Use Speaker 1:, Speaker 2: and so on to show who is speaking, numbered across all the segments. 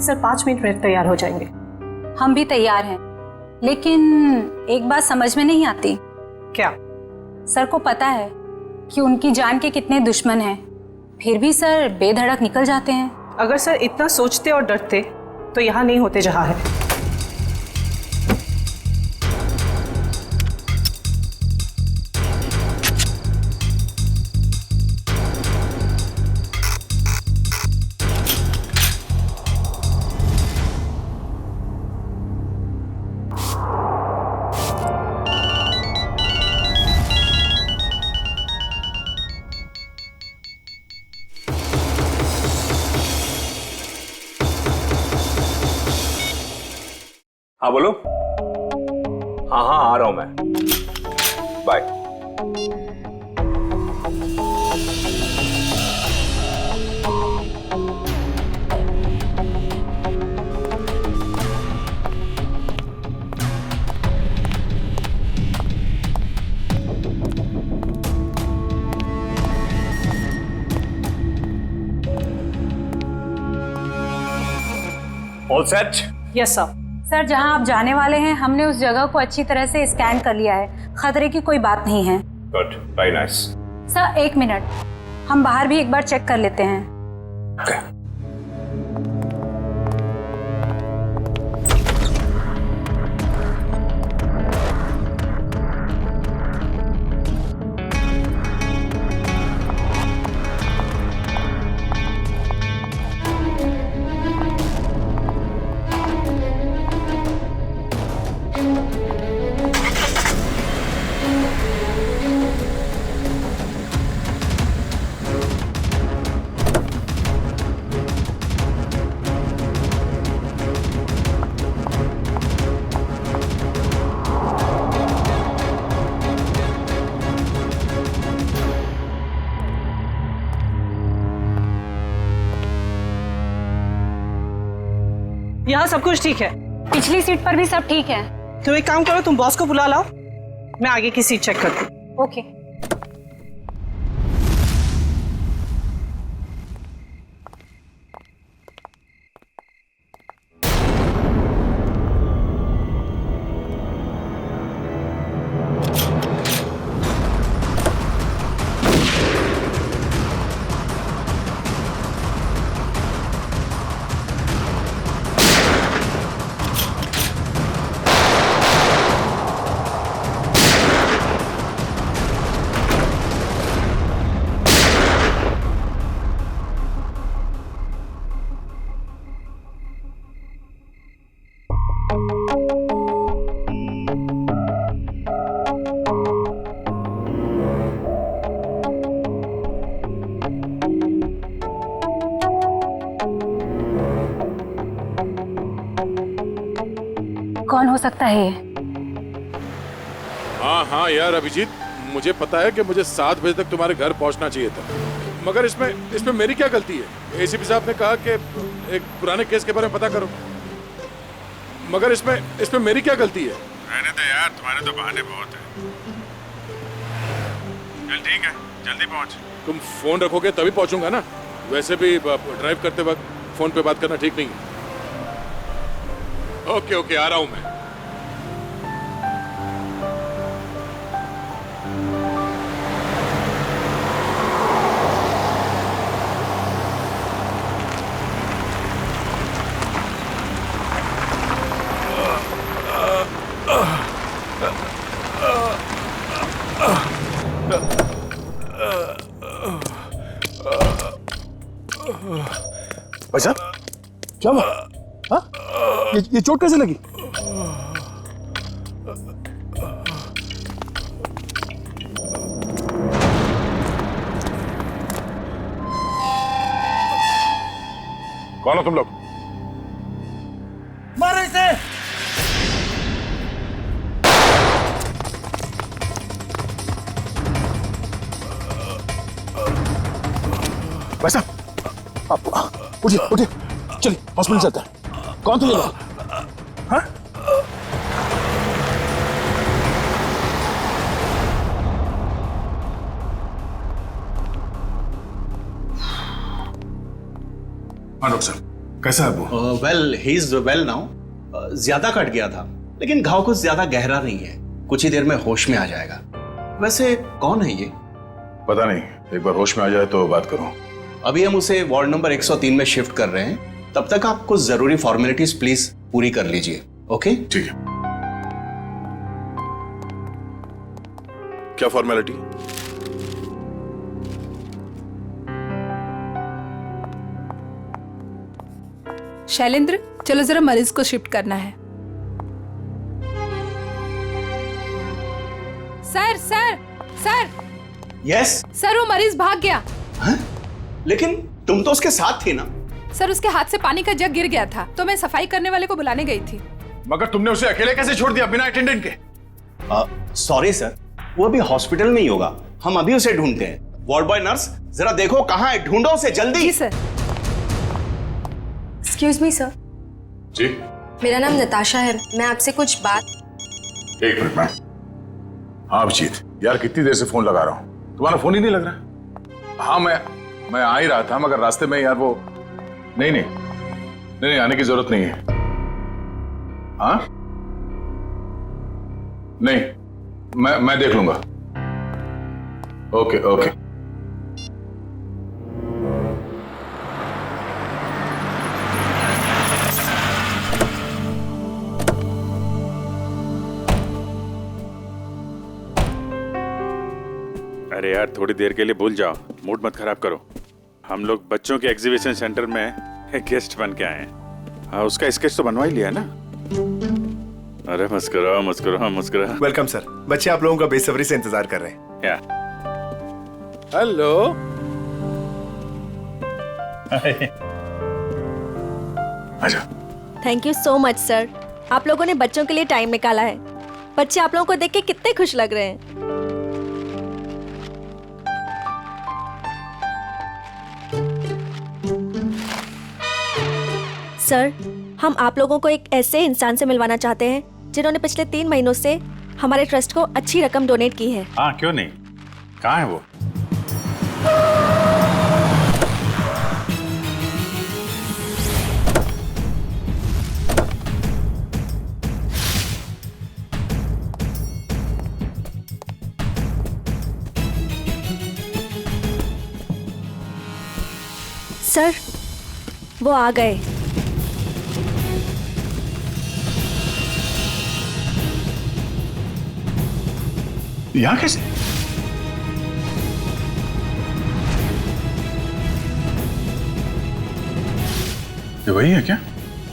Speaker 1: Sir 5 minute में तैयार हो जाएंगे।
Speaker 2: हम भी तैयार हैं, लेकिन एक बात समझ में नहीं आती।
Speaker 1: क्या?
Speaker 2: सर को पता है कि उनकी जान के कितने दुश्मन हैं, फिर भी सर बेधड़क निकल जाते हैं।
Speaker 1: अगर सर इतना सोचते और डरते तो यहाँ नहीं होते जहाँ है।
Speaker 3: हाँ बोलो। हाँ हाँ आ रहा हूं मैं, bye. All set?
Speaker 1: Yes sir.
Speaker 2: Sir जहां आप जाने वाले हैं हमने उस जगह को अच्छी तरह से स्कैन कर लिया है, खतरे की कोई बात नहीं है।
Speaker 3: Good, very nice.
Speaker 2: Sir 1 minute, हम बाहर भी एक बार चेक कर लेते हैं।
Speaker 3: Okay.
Speaker 1: यहाँ सब कुछ ठीक है।
Speaker 2: पिछली सीट पर भी सब ठीक है।
Speaker 1: तुम एक काम करो, तुम बॉस को बुला लाओ, मैं आगे की सीट चेक करती हूँ।
Speaker 2: ओके। कौन हो सकता है ये?
Speaker 4: हाँ हाँ यार अभिजीत, मुझे पता है कि मुझे 7 बजे तक तुम्हारे घर पहुंचना चाहिए था, मगर इसमें मेरी क्या गलती है? एसीपी साहब ने कहा कि एक पुराने केस के बारे में पता करो, मगर इसमें मेरी क्या गलती है? रहने दे यार, तुम्हारे तो बहाने बहुत हैं। चल ठीक है, जल्दी पहुंच। तुम फोन रखोगे तभी पहुंचूंगा ना, वैसे भी ड्राइव करते वक्त फोन पे बात करना ठीक नहीं है। ओके ओके, आ रहा हूं मैं।
Speaker 5: भाई साहब क्या हुआ? हाँ? ये चोट कैसे लगी?
Speaker 4: कौन हो तुम लोग?
Speaker 5: मारो इसे! भाई साहब आप उठिए उठिए, चलिए हॉस्पिटल चलते हैं। कौन थे ये लोग? हाँ?
Speaker 4: हाँ डॉक्टर साहब,
Speaker 5: कैसा है वो?
Speaker 6: Well he is well now. ज्यादा कट गया था, लेकिन घाव कुछ ज्यादा गहरा नहीं है, कुछ ही देर में होश में आ जाएगा। वैसे कौन है ये?
Speaker 5: पता नहीं, एक बार होश में आ जाए तो बात करूं।
Speaker 6: अभी हम उसे वार्ड नंबर 103 में शिफ्ट कर रहे हैं, तब तक आप कुछ जरूरी फॉर्मेलिटीज प्लीज पूरी कर लीजिए। ओके?
Speaker 5: ठीक है। क्या फॉर्मेलिटी?
Speaker 7: शैलेंद्र, चलो जरा मरीज को शिफ्ट करना है। Sir sir sir
Speaker 6: yes.
Speaker 7: Sir, वो मरीज भाग गया।
Speaker 6: लेकिन तुम तो उसके साथ थी ना?
Speaker 7: सर, उसके हाथ से पानी का जग गिर गया था, तो मैं सफाई करने वाले को बुलाने गई थी।
Speaker 5: मगर तुमने उसे अकेले कैसे छोड़ दिया बिना अटेंडेंट के?
Speaker 6: सॉरी सर, वो अभी हॉस्पिटल में ही होगा, हम अभी उसे ढूंढते हैं। वार्ड बॉय नर्स, जरा देखो कहाँ है, ढूंढो उसे जल्दी।
Speaker 7: जी सर।
Speaker 8: एक्सक्यूज मी सर,
Speaker 5: जी।
Speaker 8: मेरा नाम नताशा है, मैं आपसे कुछ बात।
Speaker 5: एक मिनट मैम। हाँ अभिजीत, यार कितनी देर से फोन लगा रहा हूँ, तुम्हारा फोन ही नहीं लग रहा। हाँ मैं आ ही रहा था, मगर रास्ते में यार वो नहीं आने की जरूरत नहीं है। हाँ नहीं, मैं देख लूंगा। Okay okay.
Speaker 9: अरे यार, थोड़ी देर के लिए भूल जाओ, मूड मत खराब करो। हम लोग बच्चों के एग्जीबिशन सेंटर में गेस्ट बन के आए हैं। हाँ, उसका स्केच तो बनवा ही लिया ना? अरे मुस्कुराओ मुस्कुराओ मुस्कुराओ।
Speaker 10: वेलकम सर, बच्चे आप लोगों का बेसब्री से इंतजार कर रहे हैं।
Speaker 9: क्या?
Speaker 4: हेलो।
Speaker 5: आजा।
Speaker 11: Thank you so much sir, आप लोगों ने बच्चों के लिए टाइम निकाला है। बच्चे आप लोगों को देख के कितने खुश लग रहे हैं। सर, हम आप लोगों को एक ऐसे इंसान से मिलवाना चाहते हैं जिन्होंने पिछले 3 महीनों से हमारे ट्रस्ट को अच्छी रकम डोनेट की है।
Speaker 9: हाँ, क्यों नहीं, कहाँ है वो?
Speaker 11: सर, वो आ गए।
Speaker 5: यहाँ कैसे? ये वही है क्या?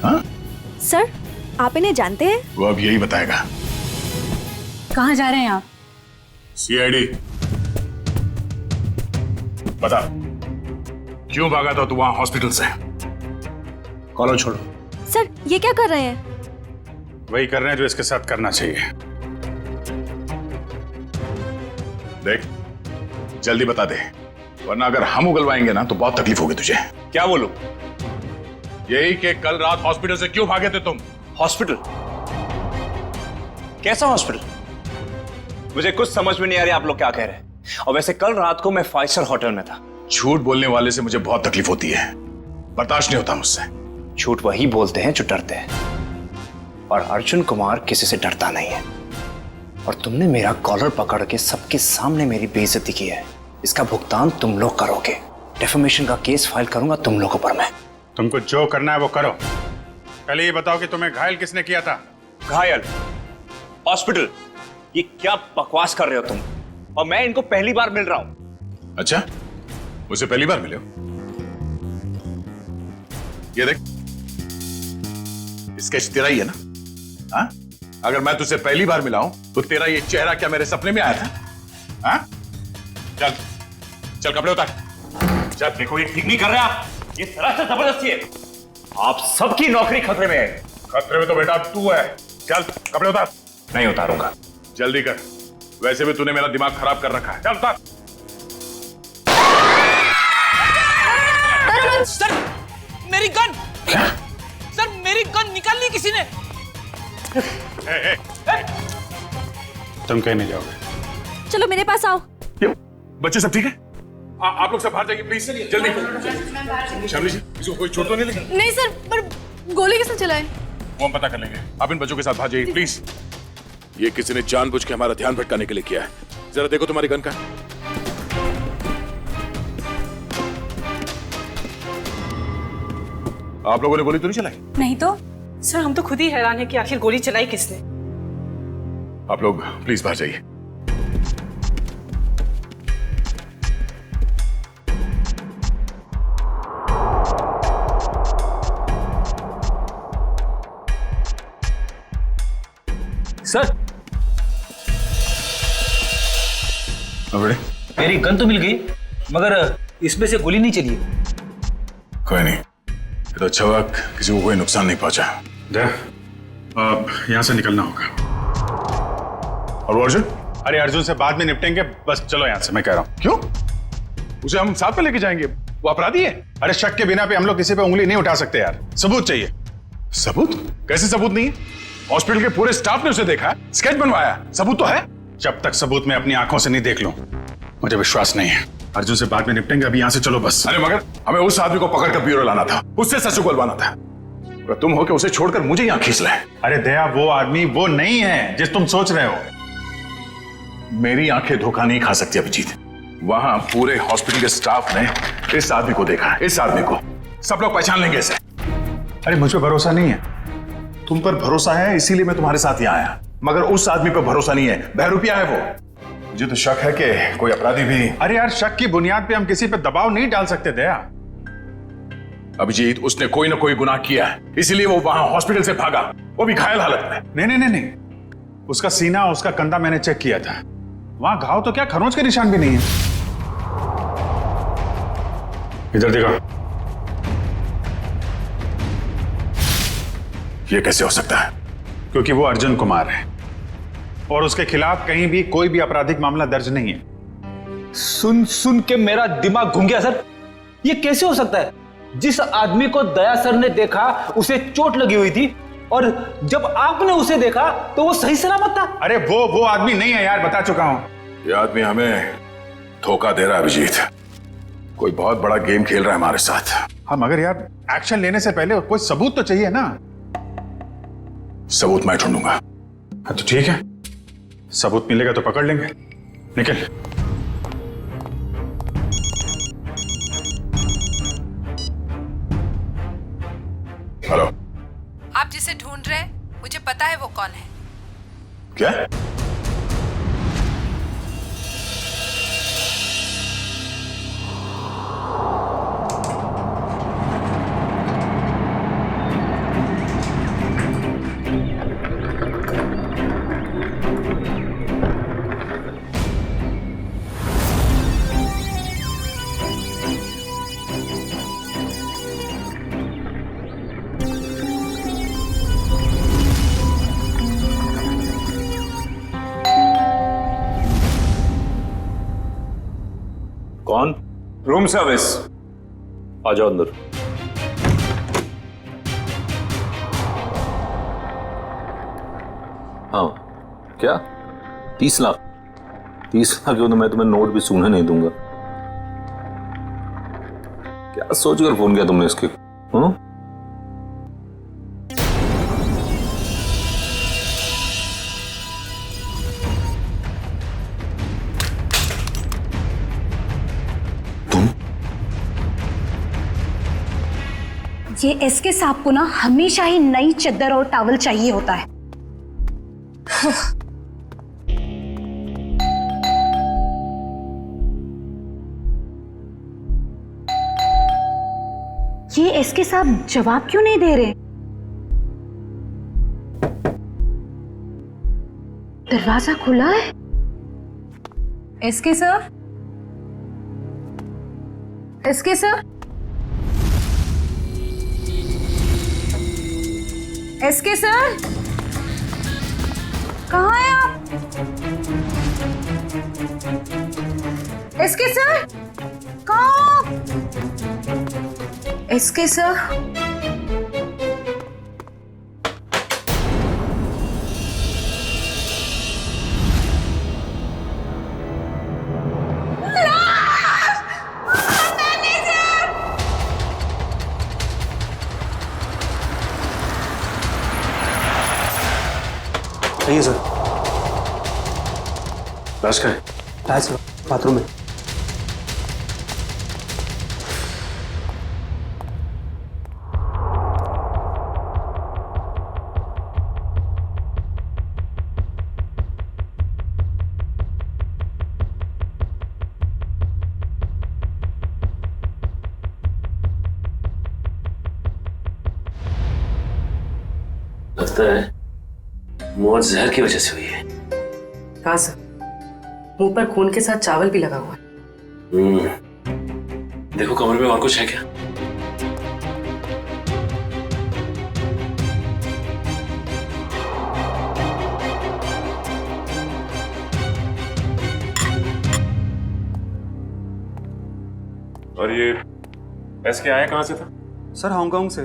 Speaker 5: हाँ
Speaker 11: सर, आप इन्हें जानते हैं?
Speaker 5: वो अब यही बताएगा।
Speaker 2: कहाँ जा रहे हैं आप?
Speaker 5: सीआईडी। बता, क्यों भागा था तू वहां हॉस्पिटल से?
Speaker 6: कॉलर छोड़ो।
Speaker 11: सर, ये क्या कर रहे हैं?
Speaker 9: वही कर रहे हैं जो इसके साथ करना चाहिए।
Speaker 5: देख, जल्दी बता दे, वरना अगर हम उगलवाएंगे ना तो बहुत तकलीफ होगी तुझे।
Speaker 3: क्या बोलूं?
Speaker 5: यही कि कल रात हॉस्पिटल से क्यों भागे थे तुम?
Speaker 3: हॉस्पिटल? कैसा हॉस्पिटल? मुझे कुछ समझ में नहीं आ रही आप लोग क्या कह रहे हैं। और वैसे कल रात को मैं 5 स्टार होटल में था।
Speaker 5: झूठ बोलने वाले से मुझे बहुत तकलीफ होती है, बर्दाश्त नहीं होता मुझसे।
Speaker 3: झूठ वही बोलते हैं जो डरते हैं, और अर्जुन कुमार किसी से डरता नहीं है। और तुमने मेरा कॉलर पकड़ के सबके सामने मेरी बेइज्जती की है, इसका भुगतान तुम लोग करोगे। डेफेमेशन का केस फाइल करूंगा तुम लोगों पर मैं।
Speaker 9: तुमको जो करना है वो करो। पहले ये बताओ कि तुम्हें घायल किसने किया था?
Speaker 3: घायल? हॉस्पिटल? ये क्या बकवास कर रहे हो तुम? और मैं इनको पहली बार मिल रहा हूं।
Speaker 5: अच्छा, मुझे पहली बार मिले हो? ये देख, स्केच तेरा ही है ना? हाँ? अगर मैं तुझसे पहली बार मिला हूं तो तेरा ये चेहरा क्या मेरे सपने में आया था? हाँ? चल चल कपड़े उतार।
Speaker 3: चल, देखो ये ठीक नहीं कर रहे आप, ये सरासर जबरदस्ती है। आप सबकी नौकरी खतरे में है।
Speaker 5: खतरे में तो बेटा तू है। चल कपड़े उतार।
Speaker 3: नहीं उतारूंगा।
Speaker 5: जल्दी कर, वैसे भी तूने मेरा दिमाग खराब कर रखा है। चल उतार।
Speaker 1: सर, मेरी गन!
Speaker 5: क्या?
Speaker 1: सर, मेरी गन निकाल ली किसी ने।
Speaker 9: तुम कहीं नहीं जाओगे।
Speaker 11: चलो मेरे पास आओ।
Speaker 5: क्यों? बच्चे सब ठीक है? आप लोग सब बाहर जाइए प्लीज, जल्दी। शामली जी, किसी को कोई चोट तो नहीं लगी?
Speaker 7: नहीं सर, पर गोली किसने चलाई?
Speaker 5: वो हम पता कर लेंगे, आप इन बच्चों के साथ बाहर जाइए प्लीज।
Speaker 4: ये किसी ने जानबूझ के हमारा ध्यान भटकाने के लिए किया है। जरा देखो तुम्हारी गन का।
Speaker 5: आप लोगों ने गोली तो नहीं चलाई?
Speaker 2: नहीं तो।
Speaker 1: सर हम तो खुद ही हैरान है कि आखिर गोली चलाई किसने।
Speaker 5: आप लोग प्लीज बाहर जाइए।
Speaker 12: सर
Speaker 5: बड़े,
Speaker 12: मेरी गन तो मिल गई, मगर इसमें से गोली नहीं चली।
Speaker 5: कोई नहीं, ये तो अच्छा हुआ किसी को कोई नुकसान नहीं पहुंचा।
Speaker 9: अब यहाँ से निकलना होगा।
Speaker 5: और वो अर्जुन?
Speaker 9: अरे अर्जुन से बाद में निपटेंगे, बस चलो यहाँ से, मैं कह रहा हूँ।
Speaker 5: क्यों? उसे हम साथ में लेके जाएंगे, वो अपराधी है।
Speaker 9: अरे शक के बिना पे हम लोग किसी पे उंगली नहीं उठा सकते यार, सबूत चाहिए।
Speaker 5: सबूत? कैसे सबूत नहीं है? हॉस्पिटल के पूरे स्टाफ ने उसे देखा है, स्केच बनवाया, सबूत तो है।
Speaker 9: जब तक सबूत मैं अपनी आंखों से नहीं देख लूं, मुझे विश्वास नहीं है। अर्जुन से बाद में निपटेंगे, अभी यहाँ से चलो बस।
Speaker 5: अरे मगर हमें उस आदमी को पकड़कर ब्यूरो लाना था, उससे सच उगलवाना था। अगर तुम हो के उसे छोड़कर मुझे यहाँ खींच लाए।
Speaker 9: अरे दया, वो आदमी वो नहीं है जिस तुम सोच रहे हो।
Speaker 5: मेरी आंखें धोखा नहीं खा सकती अभिजीत। वहां पूरे हॉस्पिटल के स्टाफ ने इस आदमी को देखा, इस आदमी को सब लोग पहचान लेंगे इसे।
Speaker 9: अरे मुझ पर भरोसा नहीं है।
Speaker 5: तुम पर भरोसा है इसीलिए मैं तुम्हारे साथ यहाँ आया, मगर उस आदमी पर भरोसा नहीं है, बहरूपिया है वो। मुझे तो शक है कि कोई अपराधी भी।
Speaker 9: अरे यार, शक की बुनियाद पे हम किसी पे दबाव नहीं डाल सकते दया।
Speaker 5: अभिजीत, उसने कोई ना कोई गुनाह किया है, इसीलिए वो वहां हॉस्पिटल से भागा, वो भी घायल हालत में।
Speaker 9: नहीं, उसका सीना, उसका कंधा मैंने चेक किया था, वहां घाव तो क्या खरोंच के निशान भी नहीं है। इधर देखो।
Speaker 5: ये कैसे हो सकता है?
Speaker 9: क्योंकि वो अर्जुन कुमार है और उसके खिलाफ कहीं भी कोई भी आपराधिक मामला दर्ज नहीं है।
Speaker 12: सुन के मेरा दिमाग घूम गया सर। ये कैसे हो सकता है? जिस आदमी को दया सर ने देखा उसे चोट लगी हुई थी, और जब आपने उसे देखा तो वो सही सलामत था।
Speaker 9: अरे वो आदमी नहीं है यार, बता चुका हूं।
Speaker 5: ये आदमी हमें धोखा दे रहा है अभिजीत, कोई बहुत बड़ा गेम खेल रहा है हमारे साथ।
Speaker 9: हाँ, मगर यार एक्शन लेने से पहले कोई सबूत तो चाहिए ना।
Speaker 5: सबूत मैं ढूंढूंगा।
Speaker 9: हाँ तो ठीक है, सबूत मिलेगा तो पकड़ लेंगे। निकल।
Speaker 5: हेलो।
Speaker 7: आप जिसे ढूंढ रहे हैं, मुझे पता है वो कौन है।
Speaker 5: क्या?
Speaker 13: कौन?
Speaker 5: Room service.
Speaker 13: आ जाओ अंदर। हाँ क्या? 30 लाख? 30 लाख क्यों? तो मैं तुम्हें नोट भी सूंघने नहीं दूंगा। क्या सोचकर फोन किया तुमने इसके? हाँ?
Speaker 2: ये एसके साहब को ना हमेशा ही नई चद्दर और टॉवल चाहिए होता है। ये एसके साहब जवाब क्यों नहीं दे रहे? दरवाजा खुला है। SK sir, SK sir, SK sir, कहाँ हैं आप? एसके सर, कहाँ? एसके सर,
Speaker 6: चाहिए सर।
Speaker 13: राज का है?
Speaker 6: राज बाथरूम में।
Speaker 13: लगता है मौत जहर की वजह से हुई है।
Speaker 1: हाँ सर, मुंह पर खून के साथ चावल भी लगा हुआ है।
Speaker 13: देखो कमरे में और कुछ है क्या?
Speaker 14: और ये एसके आया कहां से था?
Speaker 6: सर हांगकांग से,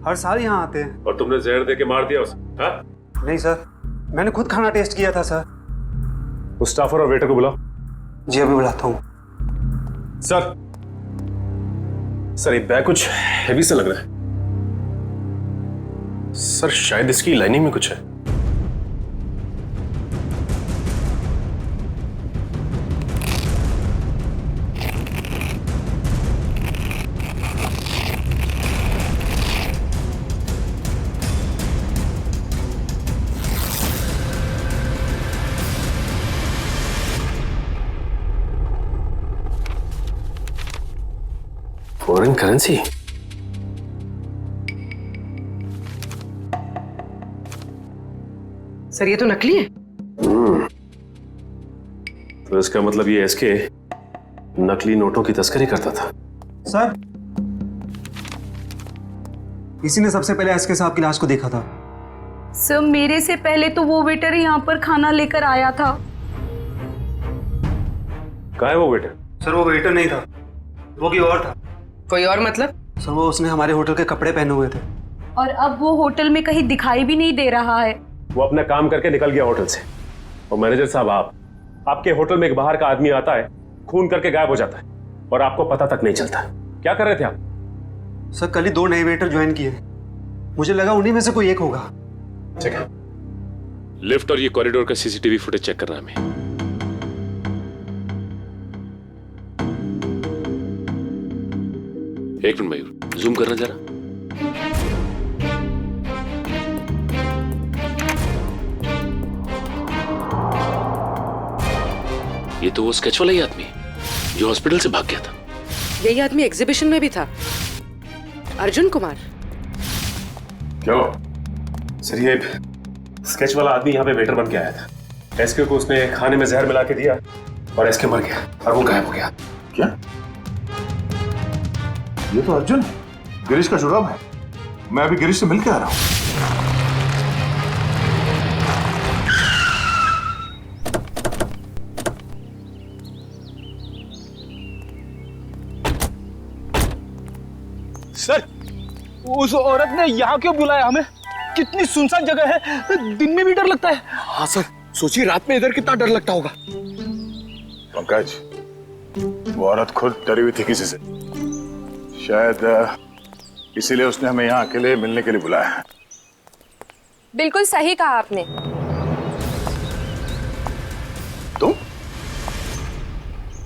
Speaker 6: हर साल यहाँ आते हैं।
Speaker 14: और तुमने जहर दे के मार दिया उसे? हाँ?
Speaker 6: नहीं सर, मैंने खुद खाना टेस्ट किया था सर।
Speaker 14: उस स्टाफर और वेटर को बुलाओ।
Speaker 6: जी अभी बुलाता हूँ।
Speaker 14: सर ये बैग कुछ हेवी सा लग रहा है। सर शायद इसकी लाइनिंग में कुछ है।
Speaker 13: Foreign currency?
Speaker 1: सर ये तो नकली है।
Speaker 14: तो इसका मतलब ये एसके नकली नोटों की तस्करी करता था।
Speaker 6: सर इसी ने सबसे पहले एसके साहब की लाश को देखा था।
Speaker 2: सर मेरे से पहले तो वो वेटर यहाँ पर खाना लेकर आया था।
Speaker 14: कहाँ है वो वेटर?
Speaker 6: सर वो वेटर नहीं था, वो कोई और था।
Speaker 1: कोई और मतलब?
Speaker 6: सर वो उसने हमारे होटल के कपड़े पहने हुए थे।
Speaker 2: और अब वो होटल में कहीं दिखाई भी नहीं दे रहा है।
Speaker 14: वो अपना काम करके निकल गया होटल से। और मैनेजर साहब आपके होटल में एक बाहर का आदमी आता है, खून करके गायब हो जाता है और आपको पता तक नहीं चलता। क्या कर रहे थे आप?
Speaker 6: सर कल ही 2 नए वेटर ज्वाइन किए, मुझे लगा उन्हीं में से कोई एक होगा।
Speaker 14: ठीक है, लिफ्ट और ये कॉरिडोर का सीसीटीवी फुटेज चेक करना हमें। एक मिनट मयूर, जूम करना जरा। ये तो वो स्केच वाला ही आदमी जो हॉस्पिटल से भाग गया था।
Speaker 1: यही आदमी एग्जीबिशन में भी था, अर्जुन कुमार।
Speaker 14: क्या हुआ? सर ये स्केच वाला आदमी यहाँ पे वेटर बन के आया था। एसके को उसने खाने में जहर मिला के दिया और एसके मर गया और वो गायब हो गया।
Speaker 5: क्या? ये तो अर्जुन है, गिरीश का जुड़ाव है। मैं अभी गिरीश से मिलके आ रहा हूं।
Speaker 12: सर उस औरत ने यहाँ क्यों बुलाया हमें? कितनी सुनसान जगह है, दिन में भी डर लगता है।
Speaker 3: हाँ सर, सोचिए रात में इधर कितना डर लगता होगा।
Speaker 5: पंकज, वो औरत खुद डरी हुई थी किसी से, शायद इसीलिए उसने हमें यहाँ अकेले मिलने के लिए बुलाया है।
Speaker 8: बिल्कुल सही कहा आपने।
Speaker 5: तुम?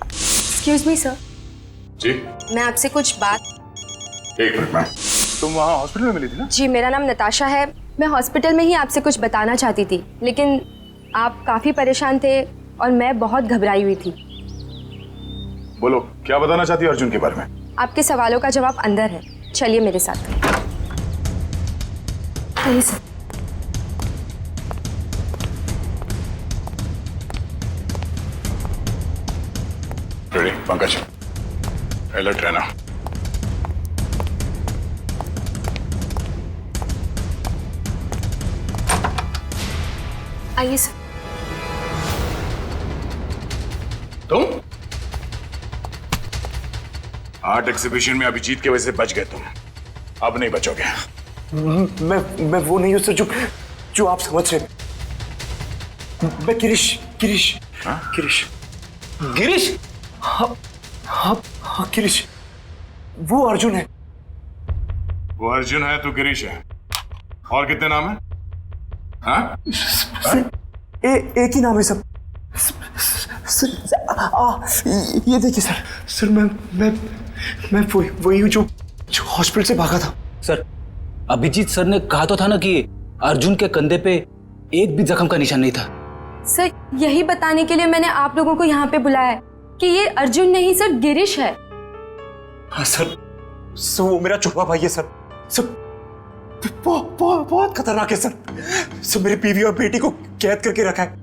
Speaker 8: Excuse me sir.
Speaker 5: जी?
Speaker 8: मैं आपसे कुछ बात।
Speaker 5: एक मिनट मैम, तुम वहाँ हॉस्पिटल में मिली थी ना?
Speaker 8: जी मेरा नाम नताशा है। मैं हॉस्पिटल में ही आपसे कुछ बताना चाहती थी, लेकिन आप काफी परेशान थे और मैं बहुत घबराई हुई थी।
Speaker 5: बोलो, क्या बताना चाहती हो अर्जुन के बारे में?
Speaker 8: आपके सवालों का जवाब अंदर है, चलिए मेरे साथ। आइए सर।
Speaker 5: रेडी पंकज, अलर्ट रहना।
Speaker 8: आइए सर।
Speaker 5: तुम आर्ट एग्जीबिशन में अभिजीत की वजह से बच गए, तुम अब नहीं बचोगे।
Speaker 3: मैं वो नहीं हूं सर जो आप समझ रहे। मैं गिरीश।
Speaker 5: हाँ?
Speaker 3: गिरीश? हाँ गिरीश, वो अर्जुन है।
Speaker 5: वो अर्जुन है तो गिरीश है। और कितने नाम है? हाँ?
Speaker 10: एक ही नाम है सब। ये देखिए सर मैं वही हूँ जो हॉस्पिटल से भागा था।
Speaker 12: सर, अभिजीत सर ने कहा तो था ना कि अर्जुन के कंधे पे एक भी जख्म का निशान नहीं था।
Speaker 8: सर यही बताने के लिए मैंने आप लोगों को यहाँ पे बुलाया है कि ये अर्जुन नहीं सर, गिरीश है।
Speaker 10: हाँ सर, वो मेरा छुपा भाई है सर। बहुत खतरनाक है सर। मेरी बीवी और बेटी को कैद करके रखा है।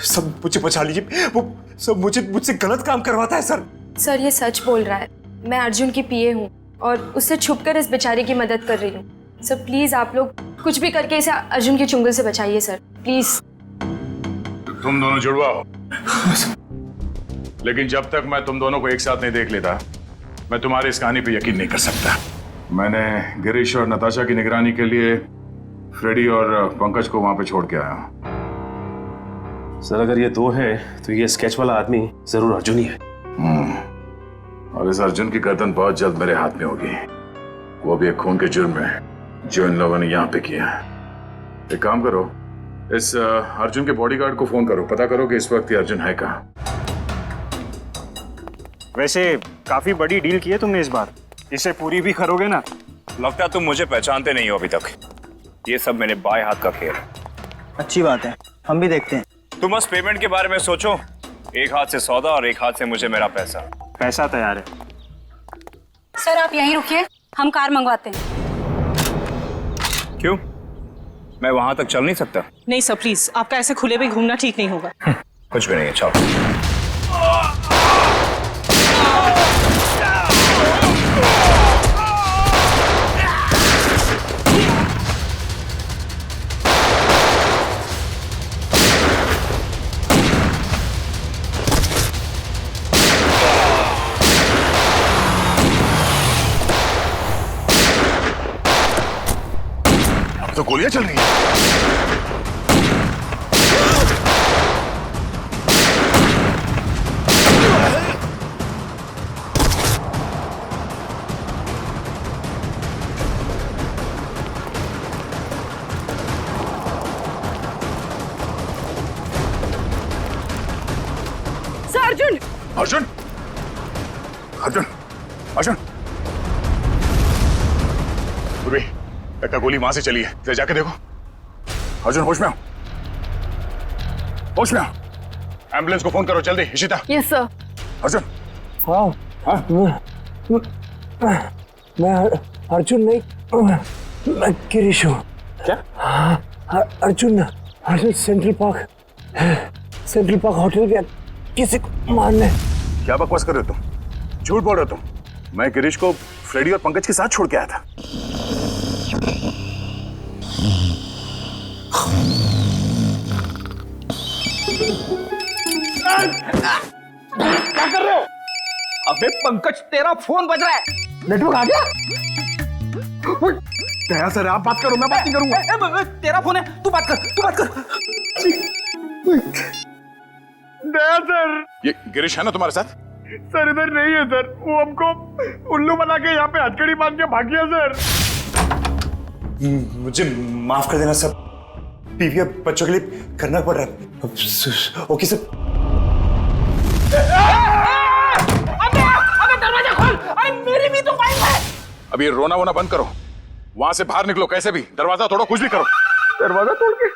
Speaker 10: सब मुझे बचा लीजिए, वो सब मुझसे गलत काम करवाता है सर।
Speaker 8: सर ये सच बोल रहा है। मैं अर्जुन की पीए हूँ और उससे छुपकर इस बेचारे की मदद कर रही हूँ। सर प्लीज आप लोग कुछ भी करके इसे अर्जुन के चुंगल से बचाइए सर, प्लीज।
Speaker 5: तुम दोनों जुड़वा हो, लेकिन जब तक मैं तुम दोनों को एक साथ नहीं देख लेता मैं तुम्हारी इस कहानी पे यकीन नहीं कर सकता। मैंने गिरीश और नताशा की निगरानी के लिए फ्रेडी और पंकज को वहां पे छोड़ के आया हूं।
Speaker 14: सर अगर ये दो हैं तो ये स्केच वाला आदमी जरूर अर्जुन ही है।
Speaker 5: और इस अर्जुन की गर्दन बहुत जल्द मेरे हाथ में होगी, वो भी एक खून के जुर्म में जो इन लोगों ने यहाँ पे किया। एक काम करो, इस अर्जुन के बॉडीगार्ड को फोन करो, पता करो कि इस वक्त ये अर्जुन है कहाँ।
Speaker 15: वैसे काफी बड़ी डील की है तुमने इस बार, इसे पूरी भी करोगे ना?
Speaker 16: लगता तुम मुझे पहचानते नहीं हो अभी तक। ये सब मेरे बाएं हाथ का खेल।
Speaker 15: अच्छी बात है, हम भी देखते हैं।
Speaker 16: तुम बस पेमेंट के बारे में सोचो, एक हाथ से सौदा और एक हाथ से मुझे मेरा पैसा।
Speaker 15: पैसा तैयार है।
Speaker 2: सर आप यहीं रुकिए, हम कार मंगवाते हैं।
Speaker 16: क्यों, मैं वहां तक चल नहीं सकता?
Speaker 17: नहीं सर प्लीज, आपका ऐसे खुले में घूमना ठीक नहीं होगा।
Speaker 16: कुछ भी नहीं है, चलो।
Speaker 5: तो गोलियां चल रही हैं।
Speaker 17: सर अर्जुन!
Speaker 5: अर्जुन! अर्जुन! अर्जुन! पूर्वी, एक गोली वहां से चली है, जरा जाके देखो। अर्जुन होश में आओ, होश में आओ। एम्बुलेंस को फोन करो जल्दी। इशिता।
Speaker 8: Yes sir.
Speaker 5: अर्जुन।
Speaker 10: मैं अर्जुन नहीं, मैं गिरीश हूँ।
Speaker 5: क्या?
Speaker 10: अर्जुन सेंट्रल पार्क होटल गया किसी को मारने।
Speaker 5: क्या बकवास कर रहे हो तुम? झूठ बोल रहे हो तुम। मैं गिरीश को फ्रेडी और पंकज के साथ छोड़ के आया था।
Speaker 12: क्या कर रहे हो? अबे पंकज, तेरा फोन बज रहा है।
Speaker 10: नेटवर्क आ गया? दया सर आप बात करो, मैं बात नहीं करूंगा।
Speaker 12: तेरा फोन है, तू बात कर।
Speaker 10: दया सर।
Speaker 5: ये गिरीश है ना तुम्हारे साथ?
Speaker 10: सर इधर नहीं है सर, वो हमको उल्लू बना के यहाँ पे हथकड़ी बांध के भाग गया सर। मुझे माफ कर देना सर, बीवी और बच्चों के लिए करना पड़ रहा है। Okay sir.
Speaker 12: अबे दरवाजा खोल, अरे मेरी भी तो वाइफ है।
Speaker 5: अब ये रोना वोना बंद करो, वहां से बाहर निकलो कैसे भी, दरवाजा तोड़ो, कुछ भी करो।
Speaker 10: दरवाजा तोड़ के?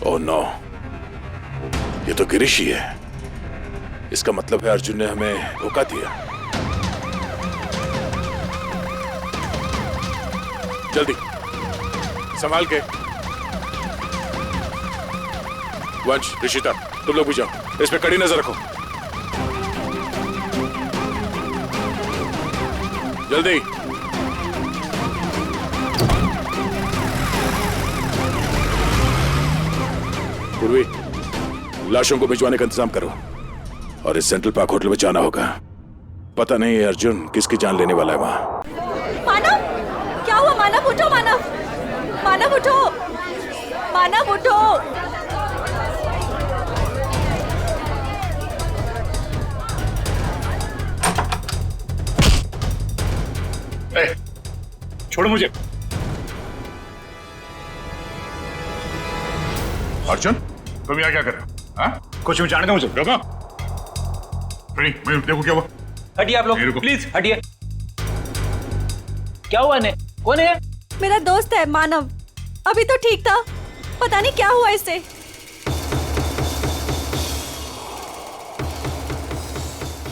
Speaker 4: ओह नो, ये तो गिरीश ही है। इसका मतलब है अर्जुन ने हमें धोखा दिया। जल्दी संभाल के। वंश, ऋषिता, तुम लोग भी जाओ, इस पे कड़ी नजर रखो। जल्दी। पूर्वी, लाशों को भिजवाने का इंतजाम करो और इस सेंट्रल पार्क होटल में जाना होगा। पता नहीं है अर्जुन किसकी जान लेने वाला है वहां।
Speaker 11: मानव, क्या हुआ? मानव उठो, मानव, मानव उठो, मानव उठो।
Speaker 5: छोड़ो मुझे। अर्जुन, तुम यहाँ क्या कर रहे हो? हाँ? कुछ भी जानते हो मुझे? रुको। मैं देखो क्या हुआ।
Speaker 12: हटिए आप लोग, प्लीज हटिए। क्या हुआ इन्हें? कौन है?
Speaker 11: मेरा दोस्त है मानव, अभी तो ठीक था, पता नहीं क्या हुआ इसे।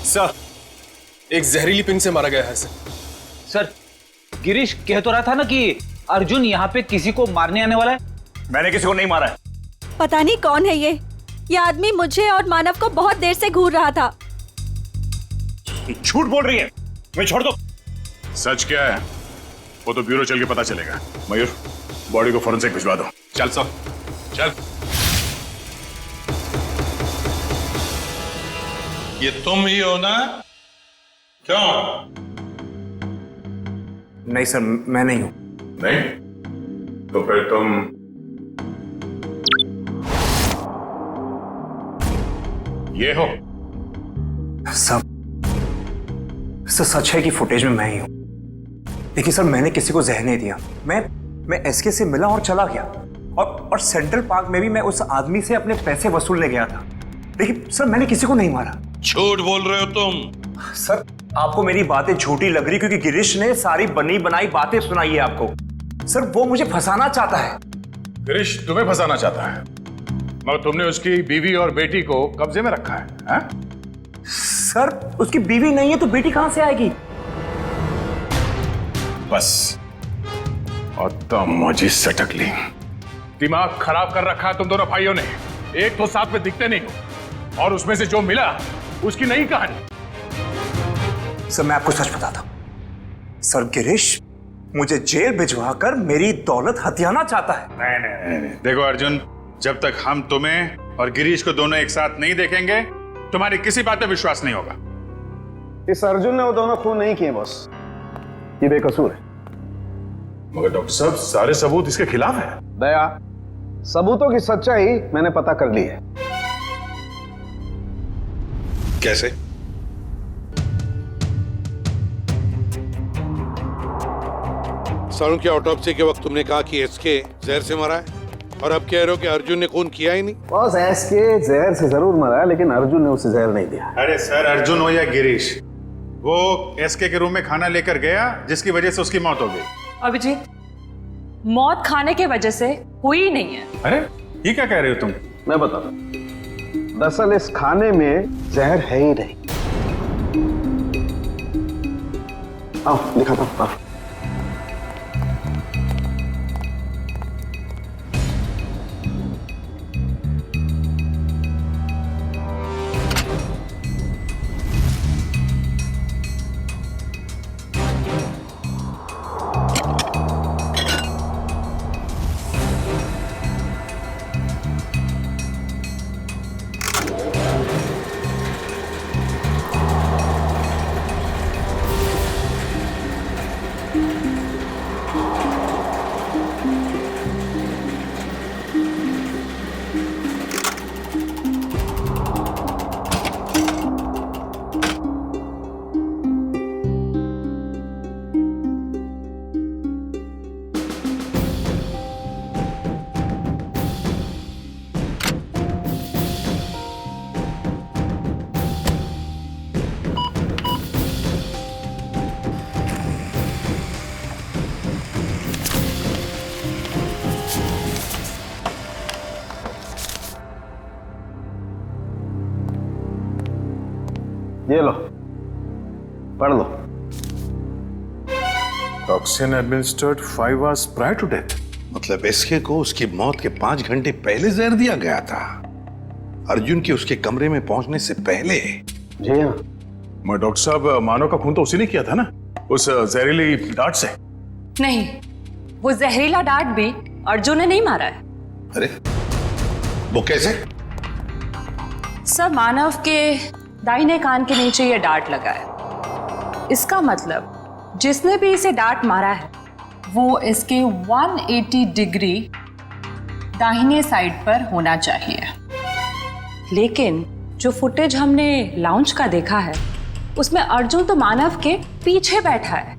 Speaker 18: सर, एक जहरीली पिन से मारा गया है इसे।
Speaker 12: सर, गिरीश कह तो रहा था ना कि अर्जुन यहाँ पे किसी को मारने आने वाला है।
Speaker 3: मैंने किसी को नहीं मारा है।
Speaker 11: पता नहीं कौन है ये आदमी मुझे और मानव को बहुत देर से घूर रहा था।
Speaker 5: झूठ बोल रही है, मैं छोड़ दो। सच क्या है वो तो ब्यूरो चल के पता चलेगा। मयूर, बॉडी को फॉरेंसिक भिजवा दो। चल सर, चल।
Speaker 19: ये तुम ही हो ना? क्यों?
Speaker 3: नहीं सर, मैं नहीं हूं।
Speaker 5: नहीं? तो फिर तुम ये हो?
Speaker 3: सब सच है कि फुटेज में मैं ही हूं। देखिए सर, मैंने किसी को जहर नहीं दिया। मैं एसके से मिला और चला गया, और सेंट्रल पार्क में भी मैं उस आदमी से अपने पैसे वसूलने गया था। देखिए सर, मैंने किसी को नहीं मारा।
Speaker 19: झूठ बोल रहे हो तुम।
Speaker 3: सर, आपको मेरी बातें झूठी लग रही क्योंकि गिरीश ने सारी बनी बनाई बातें सुनाई है आपको। सर, वो मुझे फंसाना चाहता है।
Speaker 5: गिरीश तुम्हें फंसाना चाहता है, मगर तुमने उसकी बीवी और बेटी को कब्जे में रखा है, हा?
Speaker 3: सर, उसकी बीवी नहीं है तो बेटी कहां से आएगी?
Speaker 5: बस, और तुम मुझे सटक ली। दिमाग खराब कर रखा है तुम दोनों भाइयों ने। एक तो साथ में दिखते नहीं हो, और उसमें से जो मिला उसकी नई कहानी।
Speaker 3: सर, मैं आपको सच बताता हूं। सर, गिरीश मुझे जेल भिजवा कर मेरी दौलत हथियाना चाहता है।
Speaker 5: नहीं। देखो अर्जुन, जब तक हम तुम्हें और गिरीश को दोनों एक साथ नहीं देखेंगे, तुम्हारी किसी बात पे विश्वास नहीं होगा।
Speaker 6: इस अर्जुन ने वो दोनों खून नहीं किए बॉस, ये बेकसूर है।
Speaker 5: मगर डॉक्टर साहब, सारे सबूत इसके खिलाफ है।
Speaker 6: दया, सबूतों की सच्चाई मैंने पता कर ली है।
Speaker 19: कैसे?
Speaker 4: सारुण की ऑटोप्सी के वक्त तुमने कहा कि एसके जहर से मरा है, और अब कह रहे हो कि अर्जुन ने खून किया ही नहीं।
Speaker 6: बॉस, एसके जहर से जरूर मरा है, लेकिन अर्जुन ने उसे जहर नहीं दिया।
Speaker 5: अरे सर, अर्जुन हो या गिरीश, वो एसके के रूम में खाना लेकर गया जिसकी वजह से उसकी मौत हो गई।
Speaker 17: अभिजीत, मौत खाने के वजह से हुई ही नहीं है।
Speaker 5: अरे ये क्या कह रहे हो तुम?
Speaker 6: मैं बताता हूं, दरअसल इस खाने में जहर है ही नहीं। आओ दिखाता हूं। ये लो, पढ़ लो।
Speaker 5: Toxin administered 5 hours prior to death।
Speaker 19: मतलब एसके को उसकी मौत के 5 घंटे पहले जहर दिया गया था, अर्जुन के उसके कमरे में पहुंचने से पहले।
Speaker 6: जी हाँ।
Speaker 5: मैं डॉक्टर साहब, मानव का खून तो उसी ने किया था ना, उस जहरीली डांट से?
Speaker 17: नहीं, वो जहरीला डांट भी अर्जुन ने नहीं मारा है।
Speaker 19: अरे वो कैसे?
Speaker 17: सर, मानव के दाहिने कान के नीचे ये डांट लगा है। इसका मतलब जिसने भी इसे डांट मारा है वो इसके 180 डिग्री दाहिने साइड पर होना चाहिए। लेकिन जो फुटेज हमने लाउंज का देखा है उसमें अर्जुन तो मानव के पीछे बैठा है।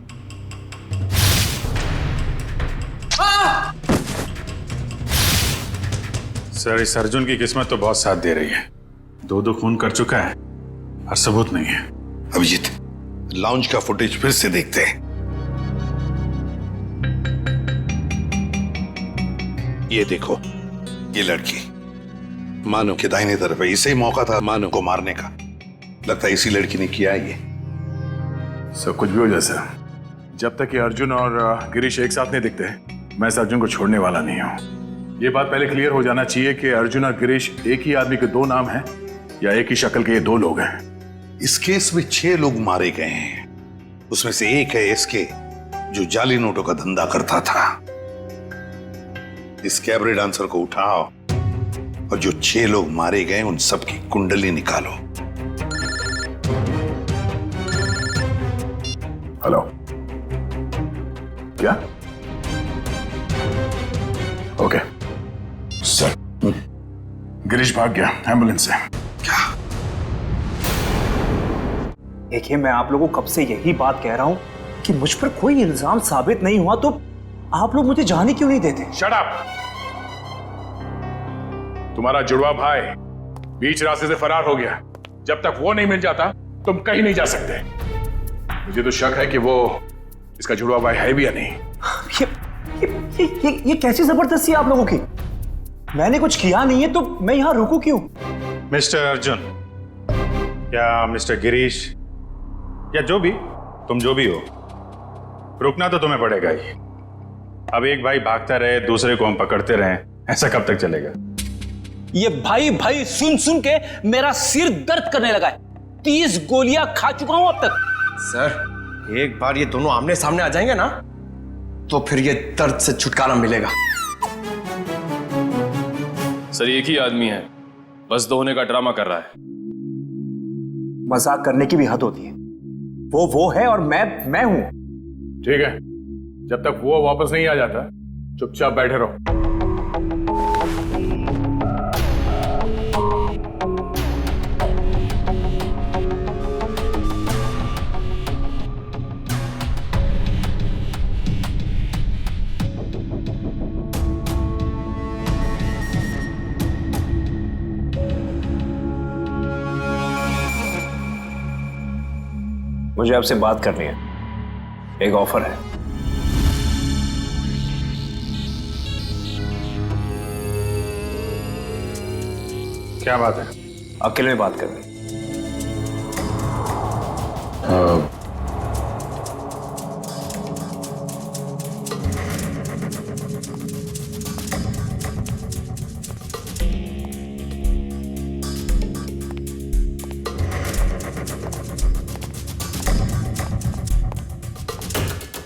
Speaker 9: सर, इस अर्जुन की किस्मत तो बहुत साथ दे रही है। 2 खून कर चुका है और सबूत नहीं है।
Speaker 19: अभिजीत, लाउंज का फुटेज फिर से देखते हैं। ये देखो, ये लड़की मानव के दाहिने तरफ है। इसे ही मौका था मानव को मारने का। लगता है इसी लड़की ने किया ये।
Speaker 5: सब कुछ भी हो जाए सर, जब तक ये अर्जुन और गिरीश एक साथ नहीं दिखते मैं इस अर्जुन को छोड़ने वाला नहीं हूं। ये बात पहले क्लियर हो जाना चाहिए कि अर्जुन और गिरीश एक ही आदमी के 2 नाम हैं या एक ही शक्ल के ये 2 लोग हैं।
Speaker 19: इस केस में 6 लोग मारे गए हैं। उसमें से एक है एसके, जो जाली नोटों का धंधा करता था। इस कैबरे डांसर को उठाओ और जो 6 लोग मारे गए उन सबकी कुंडली निकालो।
Speaker 5: हेलो, क्या? ओके सर, गिरीश भाग गया एम्बुलेंस से।
Speaker 3: देखिए, मैं आप लोगों को कब से यही बात कह रहा हूं कि मुझ पर कोई इल्जाम साबित नहीं हुआ तो आप लोग मुझे जाने क्यों नहीं देते?
Speaker 5: Shut up! तुम्हारा जुड़वा भाई बीच रास्ते से फरार हो गया। जब तक वो नहीं मिल जाता तुम कहीं नहीं जा सकते। मुझे तो शक है कि वो इसका जुड़वा भाई है भी या नहीं।
Speaker 3: ये कैसी जबरदस्ती है आप लोगों की? मैंने कुछ किया नहीं है तो मैं यहां रुकूं क्यों?
Speaker 9: मिस्टर अर्जुन या मिस्टर गिरीश या जो भी, तुम जो भी हो, रुकना तो तुम्हें पड़ेगा ही। अब एक भाई भागता रहे, दूसरे को हम पकड़ते रहे, ऐसा कब तक चलेगा?
Speaker 12: ये भाई भाई सुन सुन के मेरा सिर दर्द करने लगा है। 30 गोलियां खा चुका हूं अब तक।
Speaker 18: सर, एक बार ये दोनों आमने सामने आ जाएंगे ना तो फिर ये दर्द से छुटकारा मिलेगा।
Speaker 14: सर, एक ही आदमी है, बस 2 होने का ड्रामा कर रहा है।
Speaker 3: मजाक करने की भी हद होती है। वो है और मैं हूं।
Speaker 5: ठीक है, जब तक वो वापस नहीं आ जाता चुपचाप बैठे रहो।
Speaker 3: मुझे आपसे बात करनी है, एक ऑफर है।
Speaker 9: क्या बात है?
Speaker 3: अकेले में बात करनी।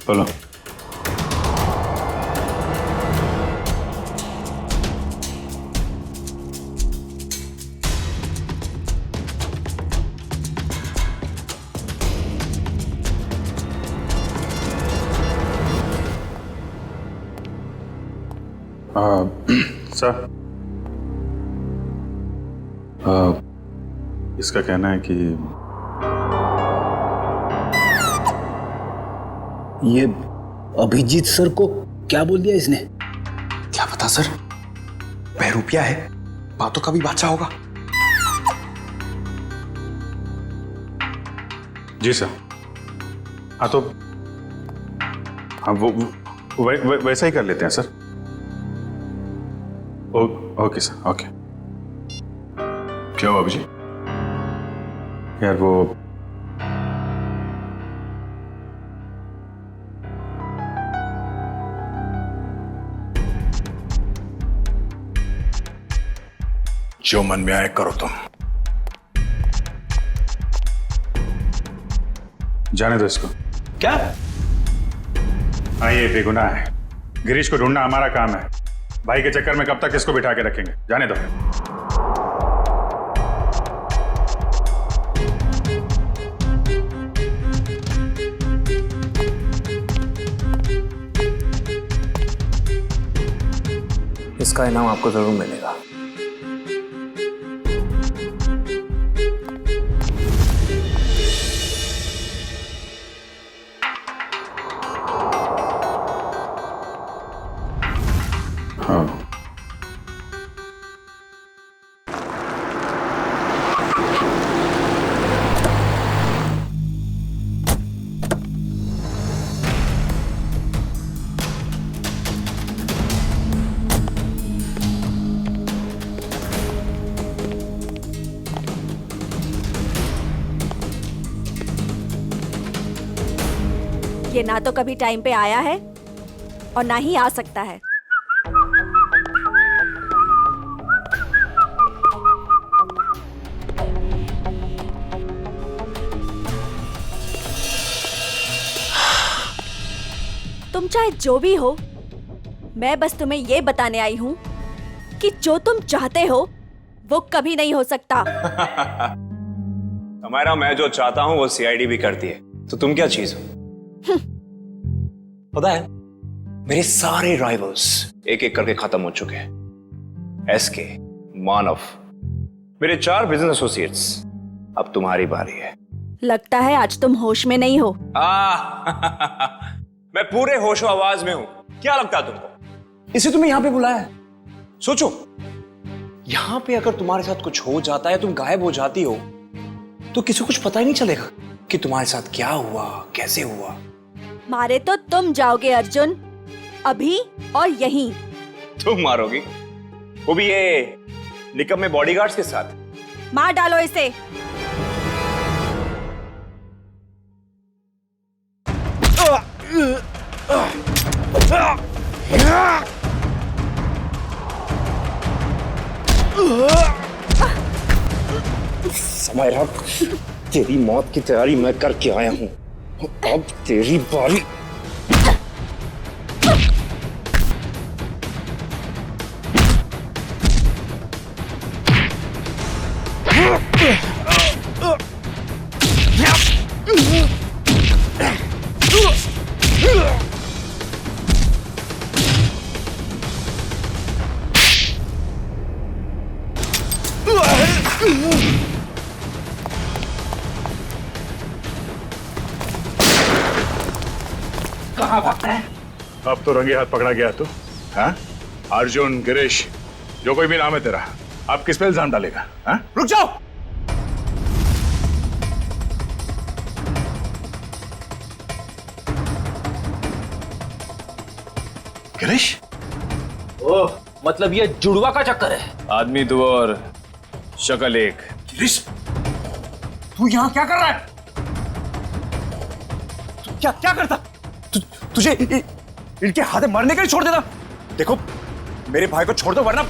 Speaker 9: बोलो। सर, इसका कहना है कि
Speaker 12: ये अभिजीत सर को क्या बोल दिया इसने?
Speaker 18: क्या पता सर, बहरूपिया है, बातों का भी बादशाह होगा।
Speaker 9: जी सर। हाँ तो हाँ वो वैसा ही कर लेते हैं सर। Okay sir, okay.
Speaker 5: क्या हुआ अभिजीत?
Speaker 9: यार वो
Speaker 5: जो मन में आए करो तुम।
Speaker 9: जाने दो इसको।
Speaker 12: क्या?
Speaker 9: हाँ, ये बेगुनाह है। गिरीश को ढूंढना हमारा काम है। भाई के चक्कर में कब तक इसको बिठा के रखेंगे? जाने दो।
Speaker 3: इसका इनाम आपको जरूर मिलेगा।
Speaker 5: हाँ,
Speaker 11: ये ना तो कभी टाइम पे आया है और ना ही आ सकता है। तुम चाहे जो भी हो, मैं बस तुम्हें ये बताने आई हूँ कि जो तुम चाहते हो वो कभी नहीं हो सकता।
Speaker 16: हमारा मैं जो चाहता हूँ वो सीआईडी भी करती है, तो तुम क्या चीज हो?
Speaker 3: पता है, मेरे सारे राइवल्स एक एक करके खत्म हो चुके हैं। एसके, मानव, मेरे 4 बिजनेस एसोसिएट्स। अब तुम्हारी बारी है।
Speaker 11: लगता है आज तुम होश में नहीं हो।
Speaker 16: मैं पूरे होशो आवाज में हूं। क्या लगता है तुमको?
Speaker 3: इसे तुम्हें यहां पे बुलाया है। सोचो, यहां पे अगर तुम्हारे साथ कुछ हो जाता है, तुम गायब हो जाती हो, तो किसी को कुछ पता ही नहीं चलेगा कि तुम्हारे साथ क्या हुआ, कैसे हुआ।
Speaker 11: मारे तो तुम जाओगे अर्जुन, अभी और यहीं।
Speaker 16: तुम मारोगी? वो भी ये निकम्मे बॉडीगार्ड्स के साथ?
Speaker 11: मार डालो इसे।
Speaker 3: समायरा, तेरी मौत की तैयारी मैं करके आया हूं। अब तेरी बारी।
Speaker 5: अब तो रंगे हाथ पकड़ा गया तू। हाँ? अर्जुन, गिरीश, जो कोई भी नाम है तेरा, अब किस पे इल्जाम डालेगा? हाँ?
Speaker 10: रुक जाओ।
Speaker 5: गिरीश?
Speaker 12: ओह, मतलब ये जुड़वा का चक्कर है।
Speaker 9: आदमी 2 और शक्ल 1।
Speaker 10: गिरीश, तू यहाँ क्या कर रहा है? तू क्या करता? तुझे इनके हाथे मरने के लिए छोड़ देता। देखो, मेरे भाई को छोड़ दो, वरना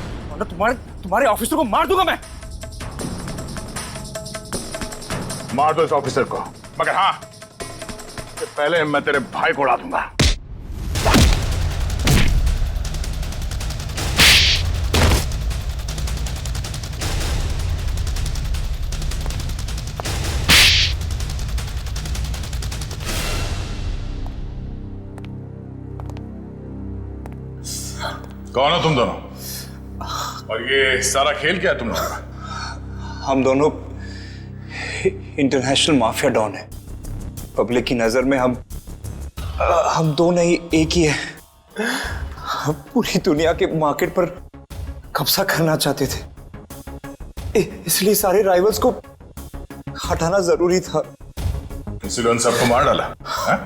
Speaker 10: तुम्हारे ऑफिसर को मार दूंगा मैं।
Speaker 5: मार दो इस ऑफिसर को, मगर हाँ, पहले मैं तेरे भाई को उड़ा दूंगा। कौन हो तुम दोनों? और ये सारा खेल क्या है तुम लोगों का?
Speaker 3: हम दोनों इंटरनेशनल माफिया डॉन है। पब्लिक की नजर में हम दो नहीं, एक ही है। हम पूरी दुनिया के मार्केट पर कब्जा करना चाहते थे, इसलिए सारे राइवल्स को हटाना जरूरी था।
Speaker 5: इसलिए उन सबको मार डाला?
Speaker 3: हाँ।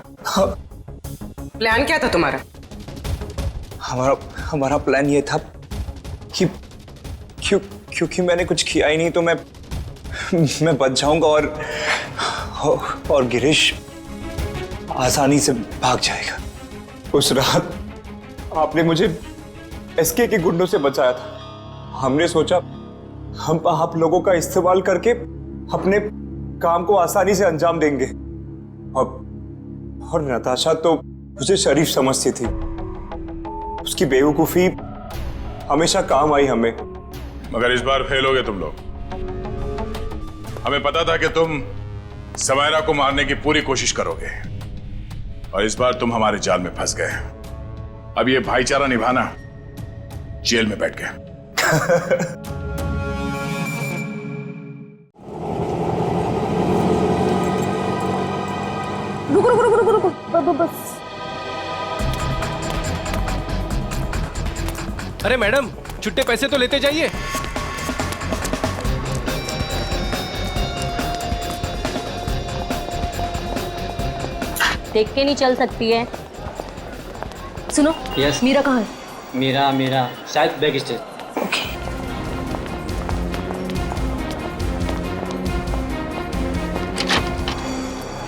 Speaker 1: प्लान क्या था तुम्हारा?
Speaker 3: हमारा प्लान ये था कि क्योंकि मैंने कुछ किया ही नहीं, तो मैं बच जाऊंगा और गिरीश आसानी से भाग जाएगा। उस रात आपने मुझे एसके के गुंडों से बचाया था। हमने सोचा हम आप लोगों का इस्तेमाल करके अपने काम को आसानी से अंजाम देंगे, और नताशा तो मुझे शरीफ समझती थी। उसकी बेवकूफी हमेशा काम आई हमें।
Speaker 5: मगर इस बार फेल हो गए तुम लोग। हमें पता था कि तुम समायरा को मारने की पूरी कोशिश करोगे, और इस बार तुम हमारे जाल में फंस गए। अब ये भाईचारा निभाना जेल में बैठ गया।
Speaker 11: रुको रुको रुको रुको रुको बस।
Speaker 20: अरे मैडम, छुट्टे पैसे तो लेते जाइए।
Speaker 11: देख के नहीं चल सकती है। सुनो,
Speaker 21: यस।
Speaker 11: मीरा कहाँ है?
Speaker 21: मीरा शायद बैक स्टेज।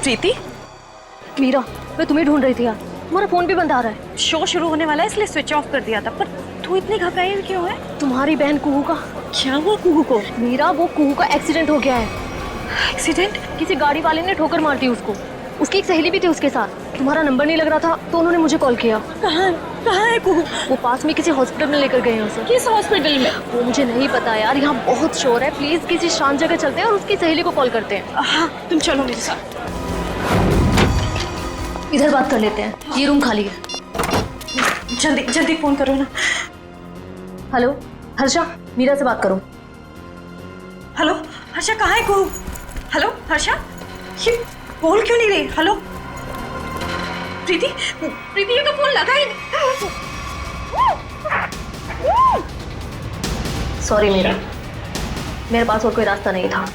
Speaker 11: प्रीति, मीरा, मैं तुम्हें ढूंढ रही थी यार। तुम्हारा फोन भी बंद आ रहा है। शो शुरू होने वाला है इसलिए स्विच ऑफ कर दिया था। पर तू इतनी घबराई क्यों है? तुम्हारी बहन कुहू का क्या हुआ? कुहू को? मीरा, वो कुहू का एक्सीडेंट हो गया है। एक्सीडेंट? किसी गाड़ी वाले ने ठोकर मार दी उसको। उसकी एक सहेली भी थी उसके साथ। तुम्हारा नंबर नहीं लग रहा था तो उन्होंने मुझे कॉल किया। कहाँ है कुहू? वो पास में किसी हॉस्पिटल में लेकर गए हैं उसे। किस हॉस्पिटल में? वो मुझे नहीं पता यार, यहाँ बहुत शोर है। प्लीज किसी शांत जगह चलते हैं और उसकी सहेली को कॉल करते हैं। हाँ, तुम चलो मेरे साथ। इधर बात कर लेते हैं, ये रूम खाली है। जल्दी जल्दी फोन करो ना। हेलो हर्षा, मीरा से बात करो।
Speaker 22: हेलो हर्षा, कहाँ है कुहू? हेलो हर्षा, ये बोल क्यों नहीं रही? हेलो प्रीति, प्रीति ये तो फोन लगा ही नहीं।
Speaker 11: सॉरी मीरा, मेरे पास और कोई रास्ता नहीं था।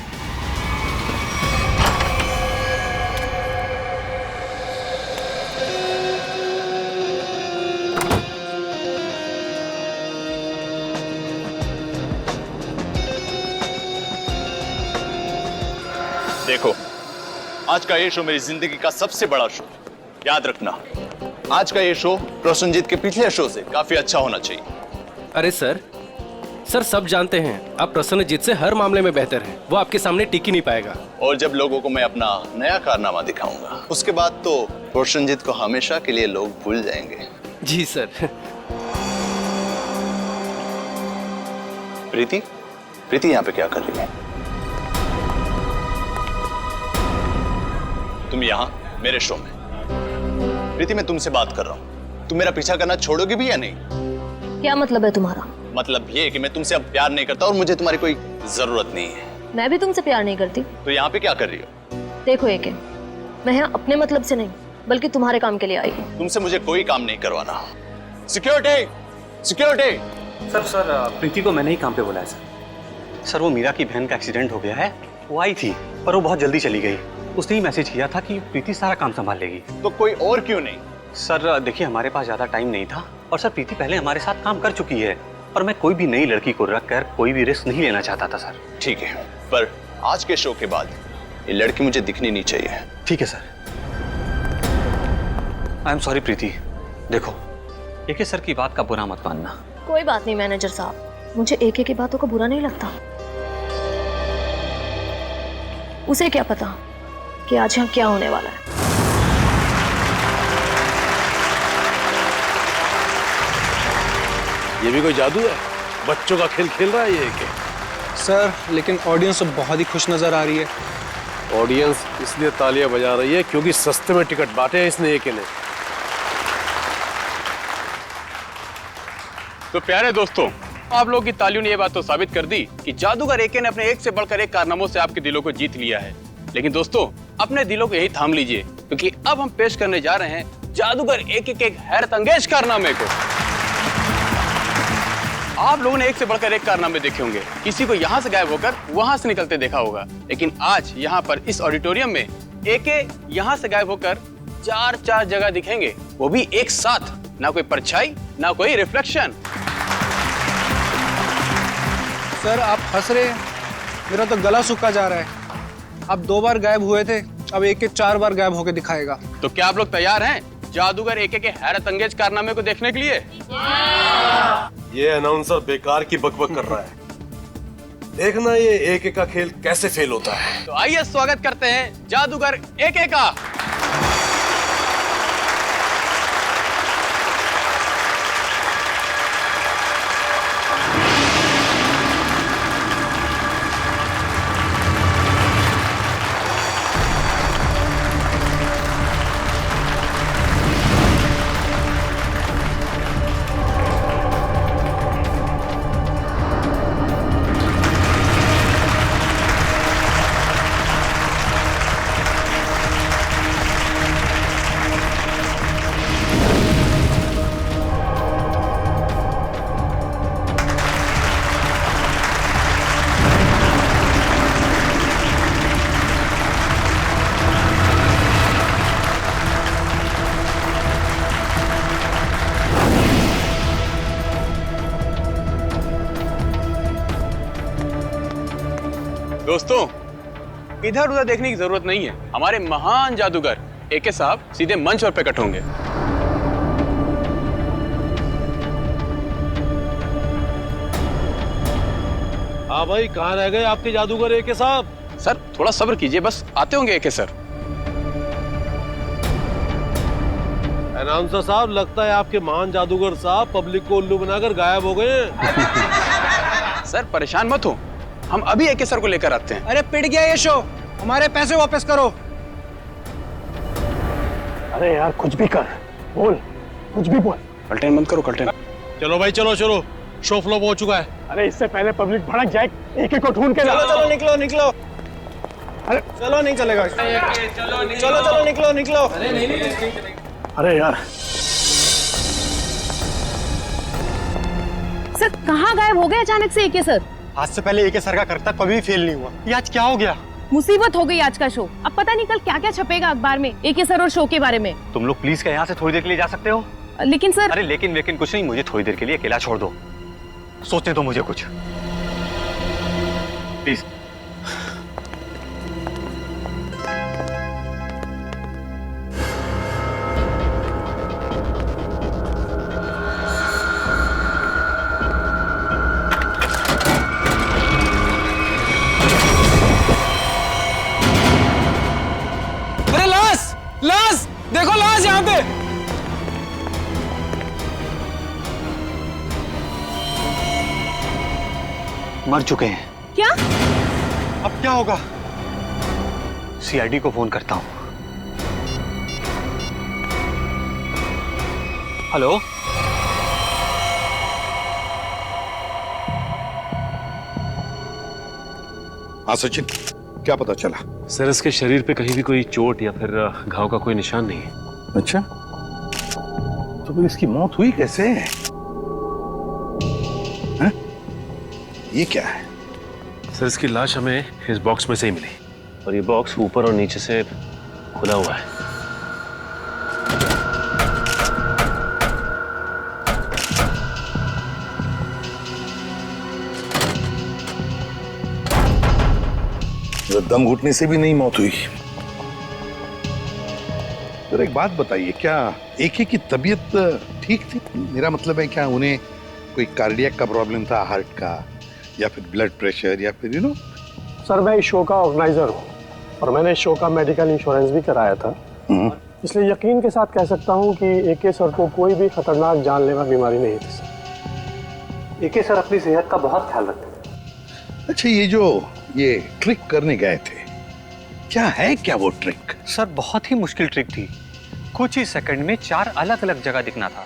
Speaker 23: देखो, आज का ये शो मेरी जिंदगी का सबसे बड़ा शो। याद रखना, आज का ये शो प्रसन्नजीत के पिछले शो से काफी अच्छा होना चाहिए।
Speaker 20: अरे सर सब जानते हैं आप प्रसन्नजीत से हर मामले में बेहतर हैं। वो आपके सामने टिक ही नहीं पाएगा।
Speaker 23: और जब लोगों को मैं अपना नया कारनामा दिखाऊंगा, उसके बाद तो प्रसन्नजीत को हमेशा के लिए लोग भूल जाएंगे।
Speaker 20: जी सर।
Speaker 23: प्रीति, प्रीति यहाँ पे क्या कर रही है? तुम यहाँ मेरे शो में। प्रीति, मैं तुमसे बात कर रहा हूँ। तुम मेरा पीछा करना छोड़ोगे भी या नहीं?
Speaker 11: क्या मतलब है तुम्हारा?
Speaker 23: मतलब ये कि मैं तुमसे अब प्यार नहीं करता और मुझे तुम्हारी कोई जरूरत नहीं है।
Speaker 11: मैं भी तुमसे प्यार नहीं करती।
Speaker 23: तो यहाँ पे क्या कर रही हो?
Speaker 11: देखो एके, मैं यहाँ अपने मतलब से नहीं बल्कि तुम्हारे काम के लिए आई हूँ।
Speaker 23: तुमसे मुझे कोई काम नहीं करवाना। Security, security.
Speaker 6: सर प्रीति को मैंने ही काम पे बुलाया सर। वो मीरा की बहन का एक्सीडेंट हो गया है। वो आई थी पर वो बहुत जल्दी चली गई। उसने ही मैसेज किया था कि प्रीति सारा काम संभाल लेगी।
Speaker 23: तो कोई और क्यों नहीं?
Speaker 6: सर देखिए, हमारे पास ज्यादा टाइम नहीं था और सर प्रीति पहले हमारे साथ काम कर चुकी है और मैं कोई भी नई लड़की को रख कर कोई भी रिस्क नहीं लेना चाहता था सर।
Speaker 23: ठीक है, पर आज के शो के बाद ये लड़की मुझे दिखनी नहीं चाहिए।
Speaker 6: ठीक है सर। आई एम सॉरी प्रीति। देखो, एके सर की बात का बुरा मत मानना।
Speaker 11: कोई बात नहीं मैनेजर साहब, मुझे एके की बातों का बुरा नहीं लगता। उसे क्या पता कि आज यहाँ क्या होने वाला है।
Speaker 24: ये भी कोई जादू है? बच्चों का खेल खेल रहा है ये के?
Speaker 25: सर लेकिन ऑडियंस तो बहुत ही खुश नजर आ रही है।
Speaker 24: ऑडियंस इसलिए तालियां बजा रही है क्योंकि सस्ते में टिकट बांटे हैं इसने एके ने।
Speaker 23: तो प्यारे दोस्तों, आप लोगों की तालियों ने ये बात तो साबित कर दी कि जादूगर एके ने अपने एक से बढ़कर एक कारनामों से आपके दिलों को जीत लिया है। लेकिन दोस्तों, अपने दिलों को यही थाम लीजिए क्योंकि अब हम पेश करने जा रहे हैं जादूगर एके के एक हैरत अंगेज कारनामे को। आप लोगों ने एक से बढ़कर एक कारनामे देखे होंगे। किसी को यहाँ से गायब होकर वहां से निकलते देखा होगा, लेकिन आज यहाँ पर इस ऑडिटोरियम में एके यहाँ से गायब होकर चार जगह दिखेंगे, वो भी एक साथ। ना कोई परछाई, ना कोई रिफ्लेक्शन।
Speaker 25: सर आप हंस रहे हैं, मेरा तो गला सूखा जा रहा है। अब 2 बार गायब हुए थे, अब एक 4 बार गायब होकर दिखाएगा।
Speaker 23: तो क्या आप लोग तैयार हैं जादूगर एके के हैरत अंगेज कारनामे को देखने के लिए?
Speaker 24: ये अनाउंसर बेकार की बकबक कर रहा है। देखना ये एके का खेल कैसे फेल होता है।
Speaker 23: तो आइए स्वागत करते हैं जादूगर एके का। दोस्तों, इधर उधर देखने की जरूरत नहीं है। हमारे महान जादूगर एके साहब सीधे मंच पर प्रकट होंगे।
Speaker 24: हाँ भाई, कहाँ रह गए आपके जादूगर एके साहब?
Speaker 23: सर थोड़ा सब्र कीजिए, बस आते होंगे एके सर।
Speaker 24: अनाउंसर साहब, लगता है आपके महान जादूगर साहब पब्लिक को उल्लू बनाकर गायब हो गए हैं।
Speaker 23: सर परेशान मत हो, हम अभी एके सर को लेकर आते हैं।
Speaker 25: अरे पिट गया ये शो, हमारे पैसे वापस करो।
Speaker 24: अरे यार कुछ भी कर, बोल, कुछ भी बोल।
Speaker 23: कल्टेन बंद करो, कल्टेन।
Speaker 24: चलो भाई चलो चलो, शो फ्लॉप हो चुका है। अरे इससे पहले पब्लिक भड़क जाए, एके को ढूंढ के
Speaker 25: चलो चलो निकलो निकलो।
Speaker 24: अरे
Speaker 25: चलो नहीं चलेगा। चलो चलो निकलो निकलो।
Speaker 24: अरे यार
Speaker 11: सर कहाँ गायब हो गए अचानक से एके सर?
Speaker 18: आज से पहले एके सर का करतब कभी भी फेल नहीं हुआ। ये आज क्या हो गया?
Speaker 11: मुसीबत हो गई आज का शो। अब पता नहीं कल क्या क्या छपेगा अखबार में एके सर और शो के बारे में।
Speaker 6: तुम लोग प्लीज क्या यहाँ से थोड़ी देर के लिए जा सकते हो?
Speaker 11: लेकिन सर।
Speaker 6: अरे लेकिन वेकिन कुछ नहीं, मुझे थोड़ी देर के लिए अकेला छोड़ दो, सोचने दो मुझे कुछ, प्लीज।
Speaker 25: अरे लाश, लाश देखो, लाश यहाँ पे।
Speaker 6: मर चुके हैं।
Speaker 11: क्या?
Speaker 6: अब क्या होगा? सीआईडी को फोन करता हूं। हेलो,
Speaker 19: हाँ सचिन, क्या पता चला?
Speaker 14: सर इसके शरीर पे कहीं भी कोई चोट या फिर घाव का कोई निशान नहीं है।
Speaker 19: अच्छा, तो फिर इसकी मौत हुई कैसे? हैं? ये क्या है?
Speaker 14: सर इसकी लाश हमें इस बॉक्स में से ही मिली, और ये बॉक्स ऊपर और नीचे से खुला हुआ है।
Speaker 19: दम घुटने से भी नहीं मौत हुई। तो एक बात बताइए, क्या एके की तबीयत ठीक थी? मेरा मतलब है, क्या उन्हें कोई कार्डियक का प्रॉब्लम था, हार्ट का, या फिर ब्लड प्रेशर, या फिर
Speaker 24: सर मैं इस शो का ऑर्गेनाइजर हूँ और मैंने इस शो का मेडिकल इंश्योरेंस भी कराया था, इसलिए यकीन के साथ कह सकता हूँ कि एके सर को कोई भी खतरनाक जानलेवा बीमारी नहीं थी सर।
Speaker 6: एके सर अपनी सेहत का बहुत ख्याल रखते थे।
Speaker 19: अच्छा, ये ट्रिक करने गए थे, क्या है क्या वो ट्रिक?
Speaker 6: सर बहुत ही मुश्किल ट्रिक थी। कुछ ही सेकंड में 4 अलग अलग जगह दिखना था।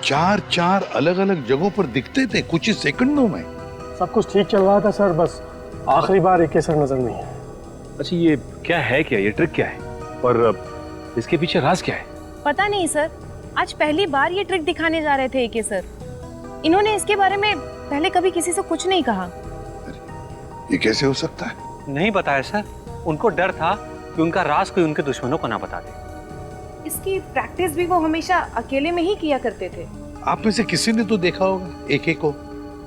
Speaker 19: 4 अलग अलग जगहों पर दिखते थे कुछ ही सेकंडों में?
Speaker 24: सब कुछ ठीक चल रहा था सर, बस आखिरी बार एके सर नजर नहीं है।
Speaker 14: अच्छा, ये क्या है, क्या ये ट्रिक क्या है, और इसके पीछे राज क्या है?
Speaker 11: पता नहीं सर, आज पहली बार ये ट्रिक दिखाने जा रहे थे एके सर। इन्होंने इसके बारे में पहले कभी किसी से कुछ नहीं कहा।
Speaker 19: ये कैसे हो सकता है?
Speaker 6: नहीं बताया सर, उनको डर था कि उनका राज कोई उनके दुश्मनों को ना बता दे।
Speaker 11: इसकी प्रैक्टिस भी वो हमेशा अकेले में ही किया करते थे।
Speaker 19: आप में से किसी ने तो देखा होगा एके को,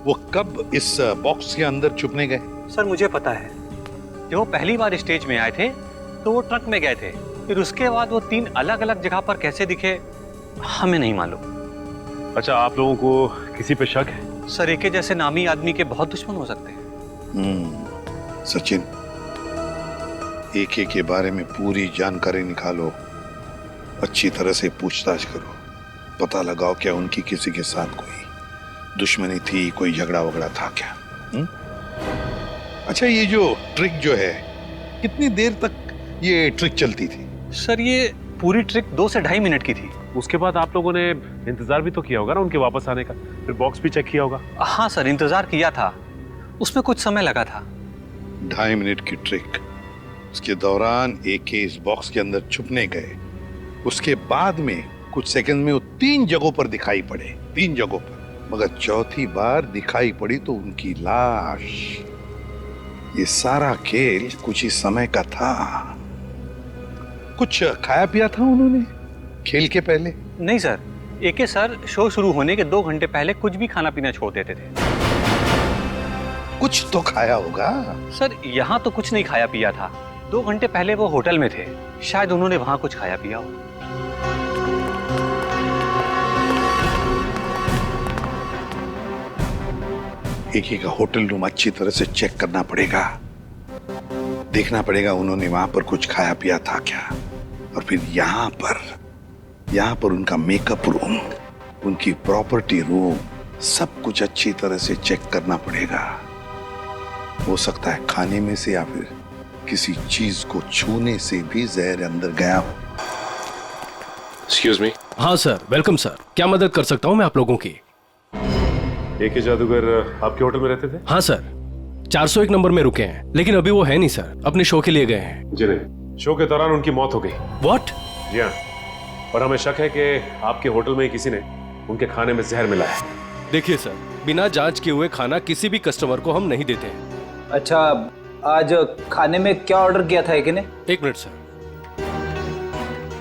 Speaker 19: वो कब इस बॉक्स के अंदर छुपने गए?
Speaker 6: सर मुझे पता है, जब वो पहली बार स्टेज में आए थे तो वो ट्रक में गए थे, फिर उसके बाद वो 3 अलग अलग जगह पर कैसे दिखे हमें नहीं मालूम।
Speaker 14: अच्छा, आप लोगों को किसी पे शक है?
Speaker 6: सर एके जैसे नामी आदमी के बहुत दुश्मन हो सकते हैं।
Speaker 19: सचिन, एके के बारे में पूरी जानकारी निकालो, अच्छी तरह से पूछताछ करो, पता लगाओ क्या उनकी किसी के साथ कोई दुश्मनी थी, कोई झगड़ा वगड़ा था क्या? अच्छा, ये जो ट्रिक जो है, कितनी देर तक ये ट्रिक चलती थी?
Speaker 6: सर ये पूरी ट्रिक 2 से 2.5 मिनट की थी।
Speaker 14: उसके बाद आप लोगों ने इंतजार भी तो किया होगा ना उनके वापस आने का, फिर बॉक्स भी चेक किया होगा?
Speaker 6: हाँ सर, इंतजार किया था, उसमें कुछ समय लगा था।
Speaker 19: 2.5 मिनट की ट्रिक, उसके दौरान एके इस बॉक्स के अंदर छुपने गए, उसके बाद में कुछ सेकंड में वो 3 जगहों पर दिखाई पड़े, 3 जगहों पर, मगर चौथी बार दिखाई पड़ी तो उनकी लाश। ये सारा खेल कुछ ही समय का था। कुछ खाया पिया था उन्होंने खेल के पहले?
Speaker 6: नहीं सर, एके सर शो शुरू होने के 2 घंटे पहले कुछ भी खाना पीना छोड़ देते थे।
Speaker 19: कुछ तो खाया होगा।
Speaker 6: सर यहाँ तो कुछ नहीं खाया पिया था। 2 घंटे पहले वो होटल में थे, शायद उन्होंने वहां कुछ खाया पिया हो।
Speaker 19: एक का होटल रूम अच्छी तरह से चेक करना पड़ेगा, देखना पड़ेगा उन्होंने वहां पर कुछ खाया पिया था क्या। और फिर यहाँ पर उनका मेकअप रूम, उनकी प्रॉपर्टी रूम, सब कुछ अच्छी तरह से चेक करना पड़ेगा। हो सकता है खाने में से या फिर किसी चीज को छूने से भी जहर अंदर गया हो।
Speaker 14: Excuse me.
Speaker 20: हाँ सर, वेलकम सर। क्या मदद कर सकता हूँ मैं आप लोगों की?
Speaker 14: AK जादूगर आपके होटल में रहते थे?
Speaker 20: हाँ सर, 401 नंबर में रुके हैं, लेकिन अभी वो है नहीं सर, अपने शो के लिए गए हैं।
Speaker 14: जी नहीं, शो के दौरान उनकी मौत हो गई।
Speaker 20: व्हाट?
Speaker 14: जी हाँ, और हमें शक है कि आपके होटल में ही किसी ने उनके खाने में जहर मिलाया है।
Speaker 20: देखिए सर, बिना जांच किए हुए खाना किसी भी कस्टमर को हम नहीं देते हैं।
Speaker 12: अच्छा, आज खाने में क्या ऑर्डर किया था एके ने?
Speaker 20: 1 मिनट सर।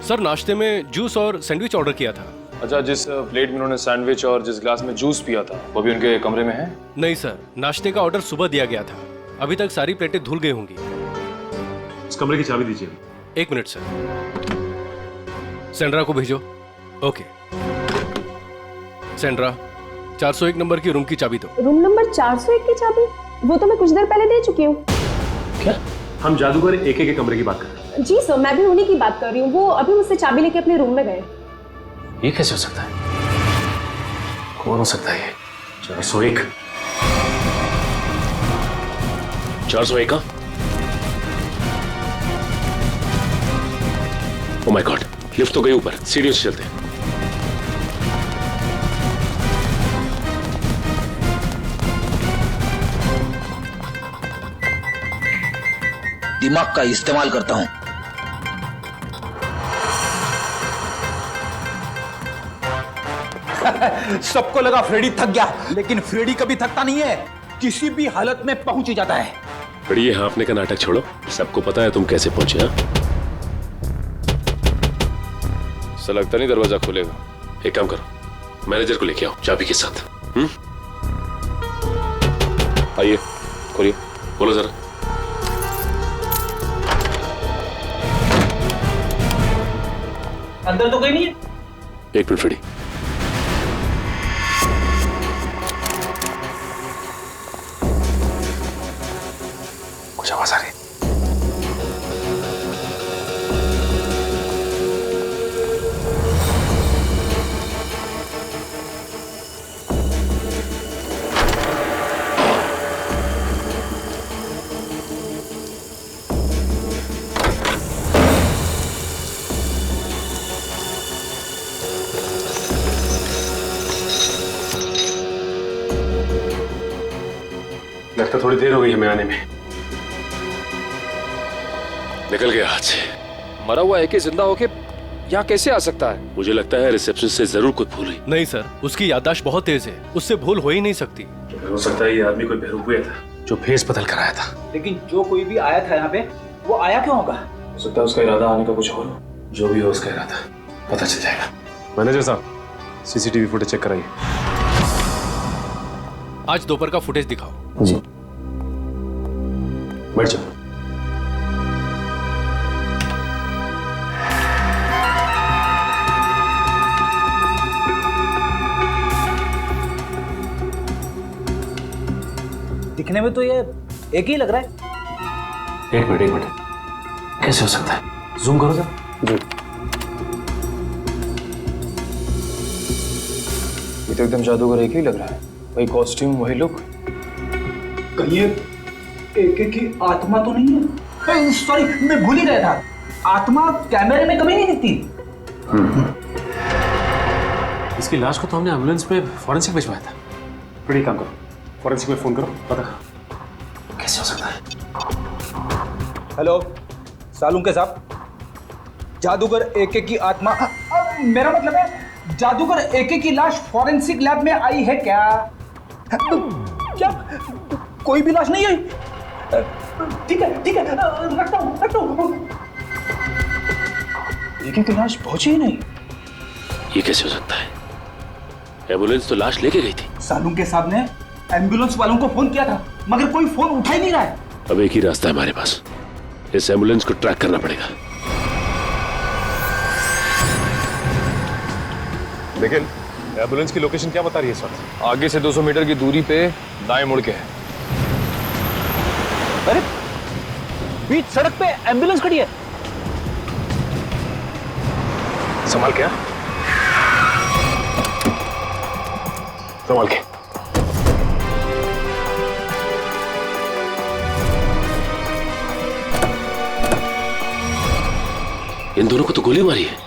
Speaker 20: सर नाश्ते में जूस और सैंडविच ऑर्डर किया था।
Speaker 14: अच्छा, जिस प्लेट में उन्होंने सैंडविच और जिस ग्लास में जूस पिया था वो भी उनके कमरे में है?
Speaker 20: नहीं सर, नाश्ते का ऑर्डर सुबह दिया गया था, अभी तक सारी प्लेटें धुल गई होंगी।
Speaker 14: इस कमरे की चाबी दीजिए।
Speaker 20: 1 मिनट सर। सेंड्रा को भेजो। ओके सेंड्रा, 401 नंबर की रूम की चाबी दो।
Speaker 2: रूम नंबर 401 की चाबी? वो तो मैं कुछ देर पहले दे चुकी हूँ।
Speaker 14: क्या? हम जादूगर AK के कमरे की बात कर रहे हैं।
Speaker 2: जी सर, मैं भी उन्हीं की बात कर रही हूँ। वो अभी मुझसे चाबी लेके अपने रूम में गए।
Speaker 14: ये कैसे हो सकता है? कौन हो सकता है ये? 401? 401 का? ओह माय गॉड, लिफ्ट तो गई ऊपर, सीढ़ियों से चलते हैं।
Speaker 7: दिमाग का इस्तेमाल करता हूं।
Speaker 12: सबको लगा फ्रेडी थक गया, लेकिन फ्रेडी कभी थकता नहीं है, किसी भी हालत में पहुंच ही जाता है।
Speaker 14: फ्रेडी, ये हाँफने का नाटक छोड़ो, सबको पता है तुम कैसे पहुंचे। हाँ, ऐसा लगता नहीं दरवाजा खुलेगा। एक काम करो, मैनेजर को लेके आओ चाबी के साथ। आइए, खोलिए, बोलो जरा।
Speaker 12: अंदर तो कोई नहीं है।
Speaker 14: 1 मिनट फ्रेडी। कुछ आवाज आ रही है। लगता थोड़ी देर हो गई हमें आने में। निकल गया हाथ से।
Speaker 8: मरा हुआ AK जिंदा होके यहाँ कैसे आ सकता है?
Speaker 14: मुझे लगता है रिसेप्शन से जरूर कुछ भूल हुई।
Speaker 20: नहीं सर, उसकी याददाश्त बहुत तेज है, उससे भूल हो ही नहीं सकती।
Speaker 14: हो सकता है ये आदमी कोई बेवकूफ था जो भेस बदल कर आया था।
Speaker 12: लेकिन जो कोई भी आया था यहाँ पे, वो आया क्यों होगा?
Speaker 14: हो सकता है उसका इरादा आने का कुछ और हो। जो भी हो उसका इरादा पता चल जाएगा। मैनेजर साहब, CCTV फुटेज चेक कराइए।
Speaker 20: आज दोपहर का फुटेज दिखाओ।
Speaker 14: जी। बैठ जाओ।
Speaker 12: दिखने में तो ये एक ही लग रहा है।
Speaker 14: एक मिनट, कैसे हो सकता है? जूम करो जरा। जी।
Speaker 8: ये तो एकदम जादूगर एक ही लग रहा है, वही कॉस्ट्यूम, वही लुक।
Speaker 12: कहीं AK की आत्मा तो नहीं है? सॉरी, मैं भूल ही गया था, आत्मा कैमरे में कभी नहीं दिखती।
Speaker 14: इसकी लाश को तो हमने एम्बुलेंस पे फॉरेंसिक भिजवाया था। बड़ी काम करो, फॉरेंसिक में फोन करो, पता करो कैसे हो सकता है।
Speaker 12: हेलो सालुंके साहब, जादूगर AK की आत्मा, मेरा मतलब है जादूगर AK की लाश फॉरेंसिक लैब में आई है क्या? क्या कोई भी लाश नहीं आई? ठीक है रखता हूँ।
Speaker 14: AK की लाश पहुंची ही नहीं। ये कैसे हो सकता है? एम्बुलेंस तो लाश लेके गई थी।
Speaker 12: सालुंके साहब ने एम्बुलेंस वालों को फोन किया था मगर कोई फोन उठा ही नहीं रहा है।
Speaker 14: अब एक ही रास्ता है हमारे पास, इस एम्बुलेंस को ट्रैक करना पड़ेगा।
Speaker 8: लेकिन एम्बुलेंस की लोकेशन क्या बता रही है इस वक्त? आगे से 200 मीटर की दूरी पे दाएं मुड़ के है।
Speaker 12: अरे बीच सड़क पे एम्बुलेंस खड़ी है।
Speaker 14: संभाल के, संभाल के। इन दोनों को तो गोली मारी है।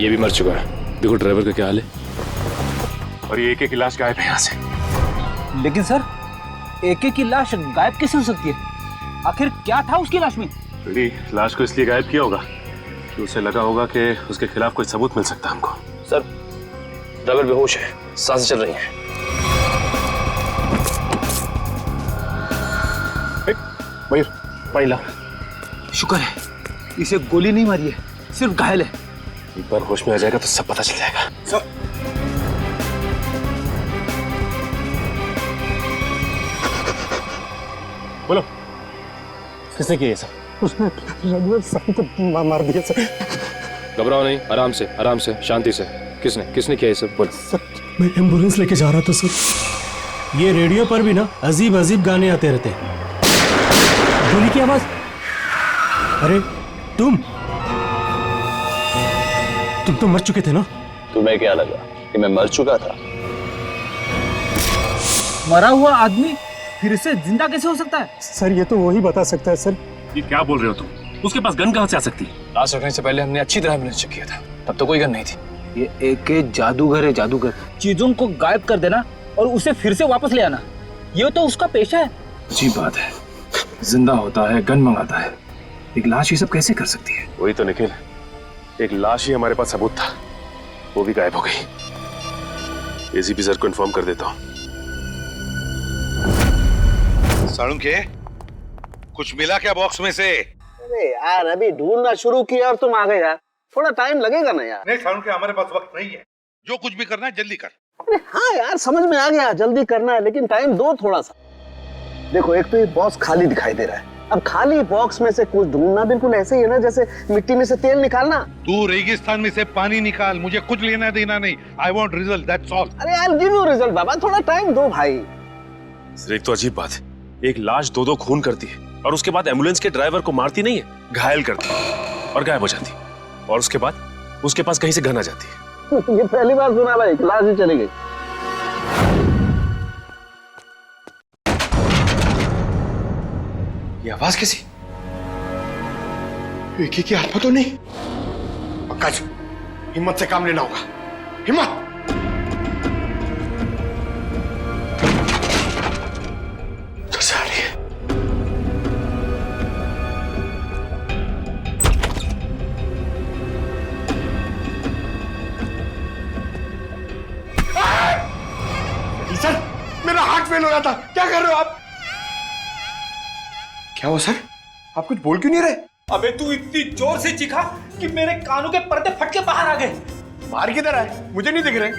Speaker 14: ये भी मर चुका है। देखो ड्राइवर का क्या हाल है।
Speaker 8: और ये एके की लाश गायब है यहाँ से।
Speaker 12: लेकिन सर एके की लाश गायब कैसे हो सकती है? आखिर क्या था उसकी लाश में?
Speaker 14: लाश को इसलिए गायब किया होगा कि उसे लगा होगा कि उसके खिलाफ कोई सबूत मिल सकता है हमको।
Speaker 8: सर ड्राइवर बेहोश है, सांसें चल रही हैं।
Speaker 12: मयूर पानी ला। शुक्र है इसे गोली नहीं मारी है, सिर्फ घायल है।
Speaker 14: एक बार होश में आ जाएगा तो सब पता चल जाएगा।
Speaker 12: सर
Speaker 14: बोलो किसने किया ये सब?
Speaker 24: उसने रघुवीर साहब को मार दिया सर।
Speaker 8: घबराओ नहीं, आराम से, आराम से, शांति से। किसने किया ये सब? बोलो।
Speaker 24: सर मैं एम्बुलेंस लेके जा रहा था सर। ये रेडियो पर भी ना अजीब अजीब गाने आते रहते हैं। गोली की आवाज। अरे तुम तो मर चुके थे ना?
Speaker 4: तुम्हें क्या लगा कि मैं मर चुका था?
Speaker 12: मरा हुआ आदमी फिर से जिंदा कैसे हो सकता है?
Speaker 24: सर ये तो वही बता सकता है सर।
Speaker 14: ये क्या बोल रहे हो तुम? उसके पास गन कहाँ से आ सकती है?
Speaker 8: लाश रखने से पहले हमने अच्छी तरह एम्बुलेंस चेक किया था, तब तो कोई गन नहीं थी।
Speaker 12: ये एक जादूगर है, जादूगर। चीजों को गायब कर देना और उसे फिर से वापस ले आना, ये तो उसका पेशा है।
Speaker 8: अजीब बात है, जिंदा होता है, गन मंगाता है, एक लाश ये सब कैसे कर सकती है?
Speaker 14: वही तो निखिल, एक लाश ही हमारे पास सबूत था, वो भी गायब हो गई। एसीपी सर को इन्फॉर्म कर देता हूँ।
Speaker 19: साळुंखे, कुछ मिला क्या बॉक्स में से?
Speaker 13: अरे यार अभी ढूंढना शुरू किया और तुम आ गए यार, थोड़ा टाइम लगेगा ना यार।
Speaker 19: नहीं साळुंखे, हमारे पास वक्त नहीं है, जो कुछ भी करना है जल्दी कर।
Speaker 13: अरे हाँ यार समझ में आ गया, जल्दी करना है लेकिन टाइम दो थोड़ा सा। देखो एक तो ये बॉक्स खाली दिखाई दे रहा है, अब खाली बॉक्स में से कुछ ढूंढना बिल्कुल ऐसे ही है ना जैसे मिट्टी में से तेल निकालना।
Speaker 19: तू रेगिस्तान में से पानी निकाल, मुझे कुछ लेना देना नहीं। I want result, that's all.
Speaker 13: अरे I will give you result बाबा, थोड़ा टाइम दो भाई।
Speaker 14: एक तो अजीब बात है, एक लाश दो खून करती है और उसके बाद एम्बुलेंस के ड्राइवर को मारती नहीं है, घायल करती है और गायब हो जाती है, और उसके बाद उसके पास कहीं से गन आ जाती है।
Speaker 13: ये पहली बार सुना भाई, लाश ही चली गई।
Speaker 18: ये आवाज कैसी? विकी की आत्मा तो नहीं? पंकज, हिम्मत से काम लेना होगा, हिम्मत। कैसे आ रही है? सर मेरा हार्ट फेल हो रहा था, क्या कर रहे हो आप? क्या हुआ सर? आप कुछ बोल क्यों नहीं रहे?
Speaker 12: अबे तू इतनी जोर से चीखा कि मेरे कानों के पर्दे फट के बाहर आ गए।
Speaker 18: बाहर किधर आए? मुझे नहीं दिख रहे।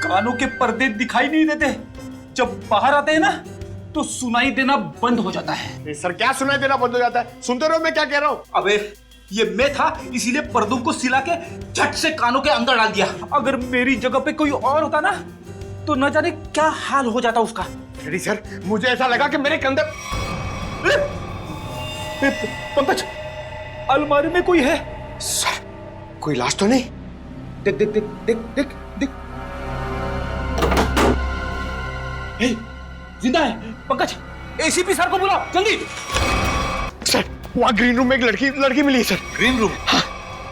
Speaker 12: कानों के पर्दे दिखाई नहीं देते, जब बाहर आते हैं ना तो सुनाई देना बंद हो जाता है।
Speaker 18: सर क्या सुनाई देना बंद हो जाता है? सुनते रहो मैं क्या कह रहा हूँ।
Speaker 12: अबे ये मैं था इसीलिए पर्दों को सिला के झट से कानों के अंदर डाल दिया। अगर मेरी जगह पे कोई और होता ना तो न जाने क्या हाल हो जाता उसका।
Speaker 18: सर मुझे ऐसा लगा कि मेरे कंधे।
Speaker 12: पंकज अलमारी में कोई है।
Speaker 18: सर कोई लाश तो नहीं?
Speaker 12: देख देख देख देख देख देख, जिंदा है। पंकज एसीपी सर को बुलाओ जल्दी।
Speaker 18: सर वहाँ ग्रीन रूम में एक लड़की मिली है सर।
Speaker 19: Green room?
Speaker 18: हाँ।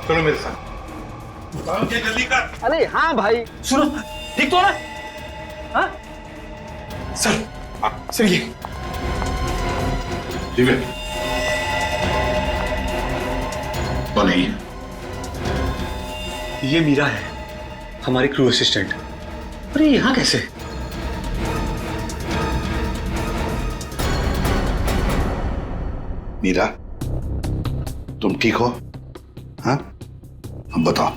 Speaker 19: चलो मेरे साथ। जल्दी कर।
Speaker 13: अरे हाँ भाई।
Speaker 12: सुनो ठीक तो ना? हाँ
Speaker 18: सर ये
Speaker 5: ठीक है तो नहीं है।
Speaker 6: ये मीरा है, हमारी क्रू असिस्टेंट। अरे यहाँ कैसे?
Speaker 19: मीरा तुम ठीक हो? हाँ अब बताओ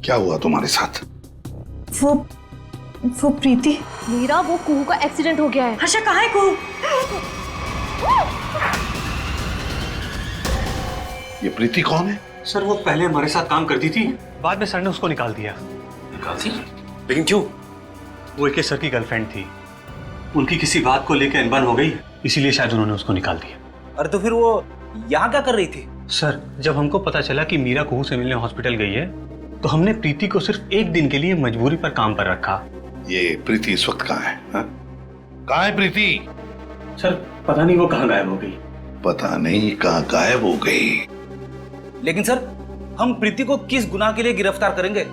Speaker 19: क्या हुआ तुम्हारे साथ?
Speaker 11: वो प्रीति। मीरा, वो कुहू का एक्सीडेंट हो गया है।
Speaker 22: हर्षा कहाँ है कुहू?
Speaker 19: ये प्रीति कौन है?
Speaker 6: सर वो पहले हमारे साथ काम करती थी, बाद में सर ने उसको निकाल दिया।
Speaker 14: निकाल दी? लेकिन क्यों?
Speaker 6: वो एके सर की गर्लफ्रेंड थी, उनकी किसी बात को लेकर अनबन हो गई, इसीलिए शायद उन्होंने उसको निकाल दिया।
Speaker 12: अरे तो फिर वो यहाँ क्या कर रही थी?
Speaker 6: सर जब हमको पता चला कि मीरा कुहू से मिलने हॉस्पिटल गई है, तो हमने प्रीति को सिर्फ एक दिन के लिए मजबूरी पर काम पर रखा।
Speaker 19: ये प्रीति इस वक्त कहाँ है? कहाँ है प्रीति?
Speaker 6: सर पता नहीं वो कहाँ गायब हो गई।
Speaker 19: पता नहीं कहाँ गायब हो गई।
Speaker 12: लेकिन सर हम प्रीति को किस गुनाह के लिए गिरफ्तार करेंगे?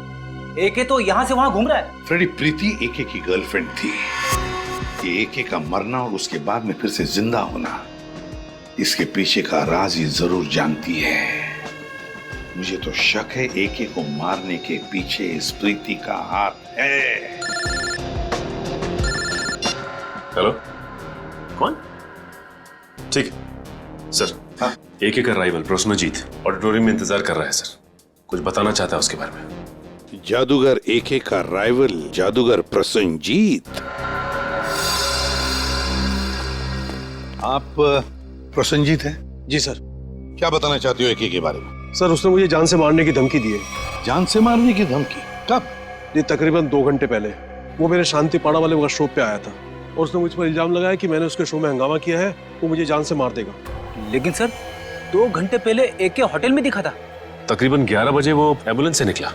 Speaker 12: एके तो यहाँ से वहां घूम रहा है।
Speaker 19: फ्रेडी, प्रीति एके की गर्लफ्रेंड थी। ये एके का मरना और उसके बाद में फिर से जिंदा होना, इसके पीछे का राज ये जरूर जानती है। मुझे तो शक है एके को मारने के पीछे इस प्रीति का हाथ है।
Speaker 14: हेलो, कौन? ठीक है सर। हाँ? एके का राइवल प्रसन्नजीत ऑडिटोरियम में इंतजार कर रहा है सर, कुछ बताना चाहता है उसके बारे में।
Speaker 19: जादूगर एके का राइवल जादूगर प्रसन्नजीत? आप प्रसन्नजीत हैं?
Speaker 24: जी सर।
Speaker 19: क्या बताना चाहते हो एके के बारे में?
Speaker 24: सर उसने मुझे जान से मारने की धमकी दी है।
Speaker 19: जान से मारने की धमकी? कब?
Speaker 24: ये तकरीबन 2 घंटे पहले। वो मेरे शांति पाड़ा वाले वर्कशॉप पे आया था और उसने मुझ पर इल्जाम लगाया कि मैंने उसके शो में हंगामा किया है, वो मुझे जान से मार देगा।
Speaker 12: लेकिन सर 2 घंटे पहले एके होटल में दिखा था।
Speaker 14: तकरीबन 11 बजे वो एम्बुलेंस से निकला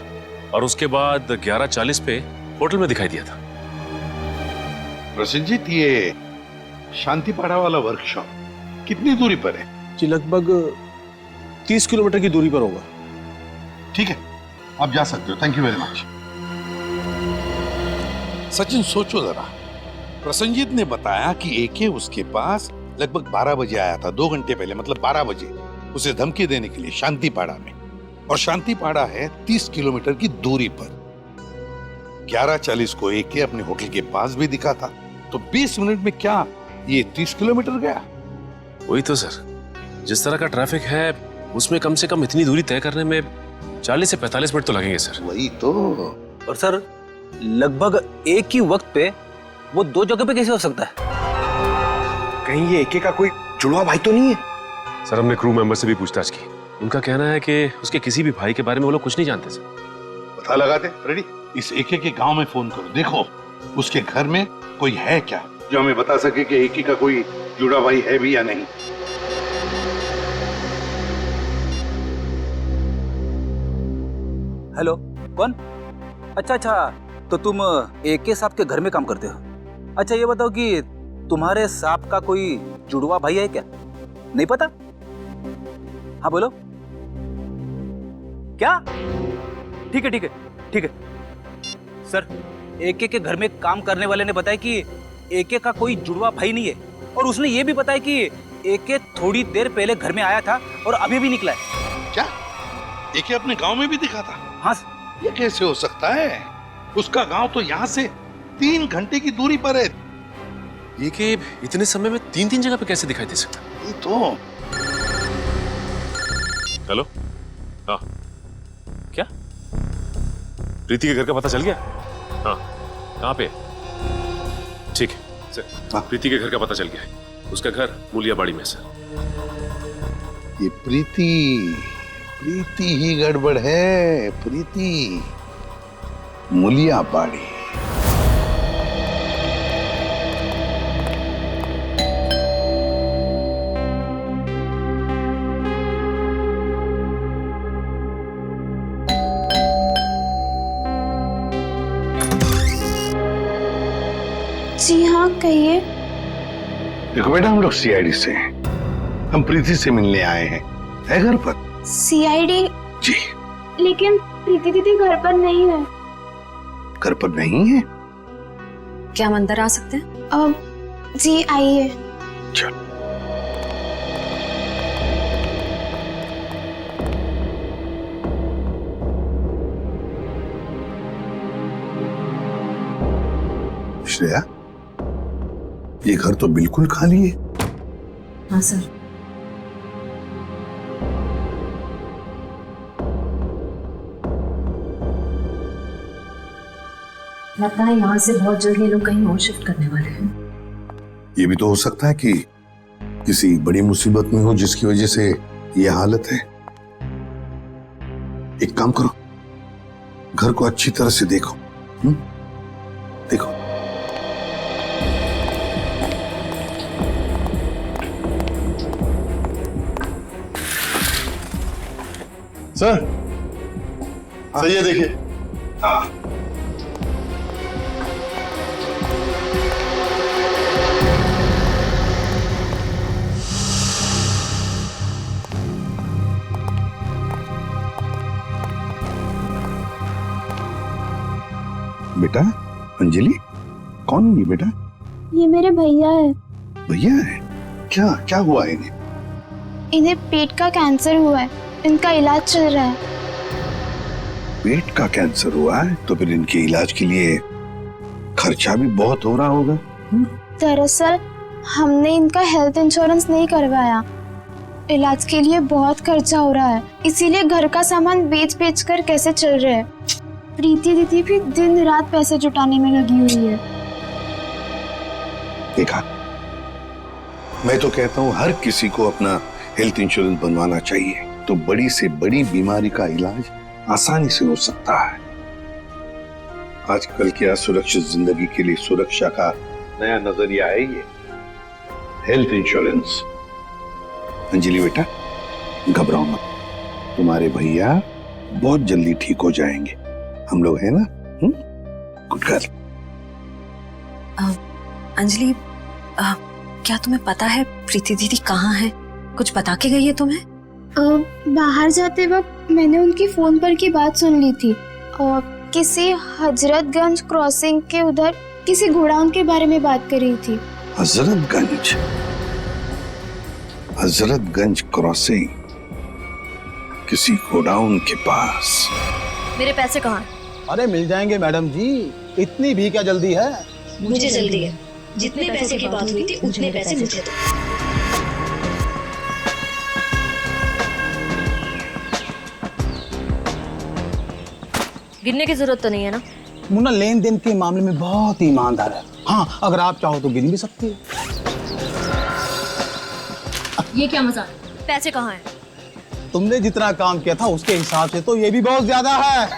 Speaker 14: और उसके बाद 11:40 पे होटल में दिखाई दिया था।
Speaker 19: प्रसन्नजीत, ये शांतिपाड़ा वाला वर्कशॉप कितनी दूरी पर है?
Speaker 24: जी लगभग 30 किलोमीटर की दूरी पर होगा।
Speaker 19: ठीक है, आप जा सकते हो। Thank you very much. Sachin सोचो जरा, प्रसन्नजीत ने बताया कि एके उसके पास लगभग 12 बजे आया था, 2 घंटे पहले, मतलब 12 बजे उसे धमकी देने के लिए शांतिपाड़ा में। और शांतिपाड़ा है 30 किलोमीटर की दूरी पर। 11:40 को एके अपने होटल के पास भी दिखा था, तो 20 मिनट में क्या ये 30 किलोमीटर गया?
Speaker 14: वही तो सर, जिस तरह का ट्रैफिक है उसमें कम से कम इतनी दूरी तय करने में 40 से 45 मिनट तो लगेंगे सर।
Speaker 19: वही तो।
Speaker 12: और सर लगभग एक ही वक्त पे वो 2 जगह पे कैसे हो सकता है?
Speaker 18: कहीं ये एके का कोई जुड़वा भाई तो नहीं है?
Speaker 14: सर हमने क्रू मेंबर से भी पूछताछ की, उनका कहना है कि उसके किसी भी भाई के बारे में वो लोग कुछ नहीं जानते सर।
Speaker 19: पता लगाते फ्रेडी, इस एके के गांव में फोन करो, देखो उसके घर में कोई है क्या जो हमें बता सके कि एके का कोई जुड़ा भाई है भी या नहीं।
Speaker 12: हेलो, कौन? अच्छा, तो तुम एके साहब के घर में काम करते हो। अच्छा ये बताओ कि तुम्हारे साहब का कोई जुड़वा भाई है क्या? नहीं पता? हाँ बोलो। क्या? ठीक है। सर एके के घर में काम करने वाले ने बताया कि एके का कोई जुड़वा भाई नहीं है, और उसने ये भी बताया कि एके थोड़ी देर पहले घर में आया था और अभी भी निकला है।
Speaker 19: क्या एके अपने गांव में भी दिखा था?
Speaker 12: हाँ।
Speaker 19: ये कैसे हो सकता है? उसका गांव तो यहाँ से 3 घंटे की दूरी पर है।
Speaker 14: ये कि इतने समय में 3 जगह पे कैसे दिखाई दे सकता?
Speaker 19: ये तो।
Speaker 14: हेलो, हाँ क्या प्रीति के घर का पता चल गया? हाँ, कहाँ पे? ठीक है सर, प्रीति के घर का पता चल गया है। उसका घर मूलियाबाड़ी में सर।
Speaker 19: ये प्रीति ही गड़बड़ है। प्रीति मूलियाबाड़ी।
Speaker 2: जी हाँ, कहिए।
Speaker 19: देखो बेटा, हम लोग सीआईडी से हैं। हम प्रीति से मिलने आए हैं। है घर पर?
Speaker 2: सीआईडी?
Speaker 19: जी।
Speaker 2: लेकिन प्रीति दीदी घर पर नहीं है।
Speaker 19: घर पर नहीं है?
Speaker 11: क्या हम अंदर आ सकते हैं?
Speaker 2: जी आइए।
Speaker 19: चल। श्रेया, ये घर तो बिल्कुल खाली है।
Speaker 11: हाँ सर।
Speaker 1: लगता है यहाँ से बहुत जल्द ये लोग कहीं और शिफ्ट करने वाले हैं।
Speaker 19: ये भी तो हो सकता है कि किसी बड़ी मुसीबत में हो जिसकी वजह से ये हालत है। एक काम करो, घर को अच्छी तरह से देखो। देखो।
Speaker 9: सर सही है, देखिए।
Speaker 19: बेटा अंजलि, कौन है ये बेटा?
Speaker 2: ये मेरे भैया है।
Speaker 19: भैया है? क्या क्या हुआ है इन्हें?
Speaker 2: इन्हें पेट का कैंसर हुआ है, इनका इलाज चल रहा है।
Speaker 19: पेट का कैंसर हुआ है तो फिर इनके इलाज के लिए खर्चा भी बहुत हो रहा होगा।
Speaker 2: दरअसल हमने इनका हेल्थ इंश्योरेंस नहीं करवाया, इलाज के लिए बहुत खर्चा हो रहा है, इसीलिए घर का सामान बेच बेच कर कैसे चल रहे हैं। प्रीति दीदी भी दिन रात पैसे जुटाने में लगी हुई है।
Speaker 19: देखा, मैं तो कहता हूँ हर किसी को अपना हेल्थ इंश्योरेंस बनवाना चाहिए, तो बड़ी से बड़ी बीमारी का इलाज आसानी से हो सकता है। आजकल की असुरक्षित जिंदगी के लिए सुरक्षा का नया नजरिया है ये हेल्थ इंश्योरेंस। अंजलि बेटा घबराओ मत, तुम्हारे भैया बहुत जल्दी ठीक हो जाएंगे, हम लोग हैं ना। Good girl.
Speaker 11: अंजलि, क्या तुम्हें पता है प्रीति दीदी कहाँ है? कुछ बता के गई है तुम्हें?
Speaker 2: बाहर जाते वक्त मैंने उनकी फोन पर की बात सुन ली थी। किसी हजरतगंज क्रॉसिंग के उधर किसी गोडाउन के बारे में बात कर रही थी।
Speaker 19: हजरतगंज? हजरतगंज क्रॉसिंग, किसी गोडाउन के पास।
Speaker 11: मेरे पैसे कहाँ हैं?
Speaker 25: अरे मिल जाएंगे मैडम जी, इतनी भी क्या जल्दी है?
Speaker 11: मुझे जल्दी है। जितने पैसे की बात हुई थी उतने पैसे मुझे दो। गिनने की जरूरत तो नहीं है ना?
Speaker 25: मुन्ना लेन देन के मामले में बहुत ईमानदार है। हाँ, अगर आप चाहो तो गिन भी सकती है।
Speaker 11: ये क्या मजाक? पैसे कहाँ हैं?
Speaker 25: तुमने जितना काम किया था उसके हिसाब से तो ये भी बहुत ज्यादा है।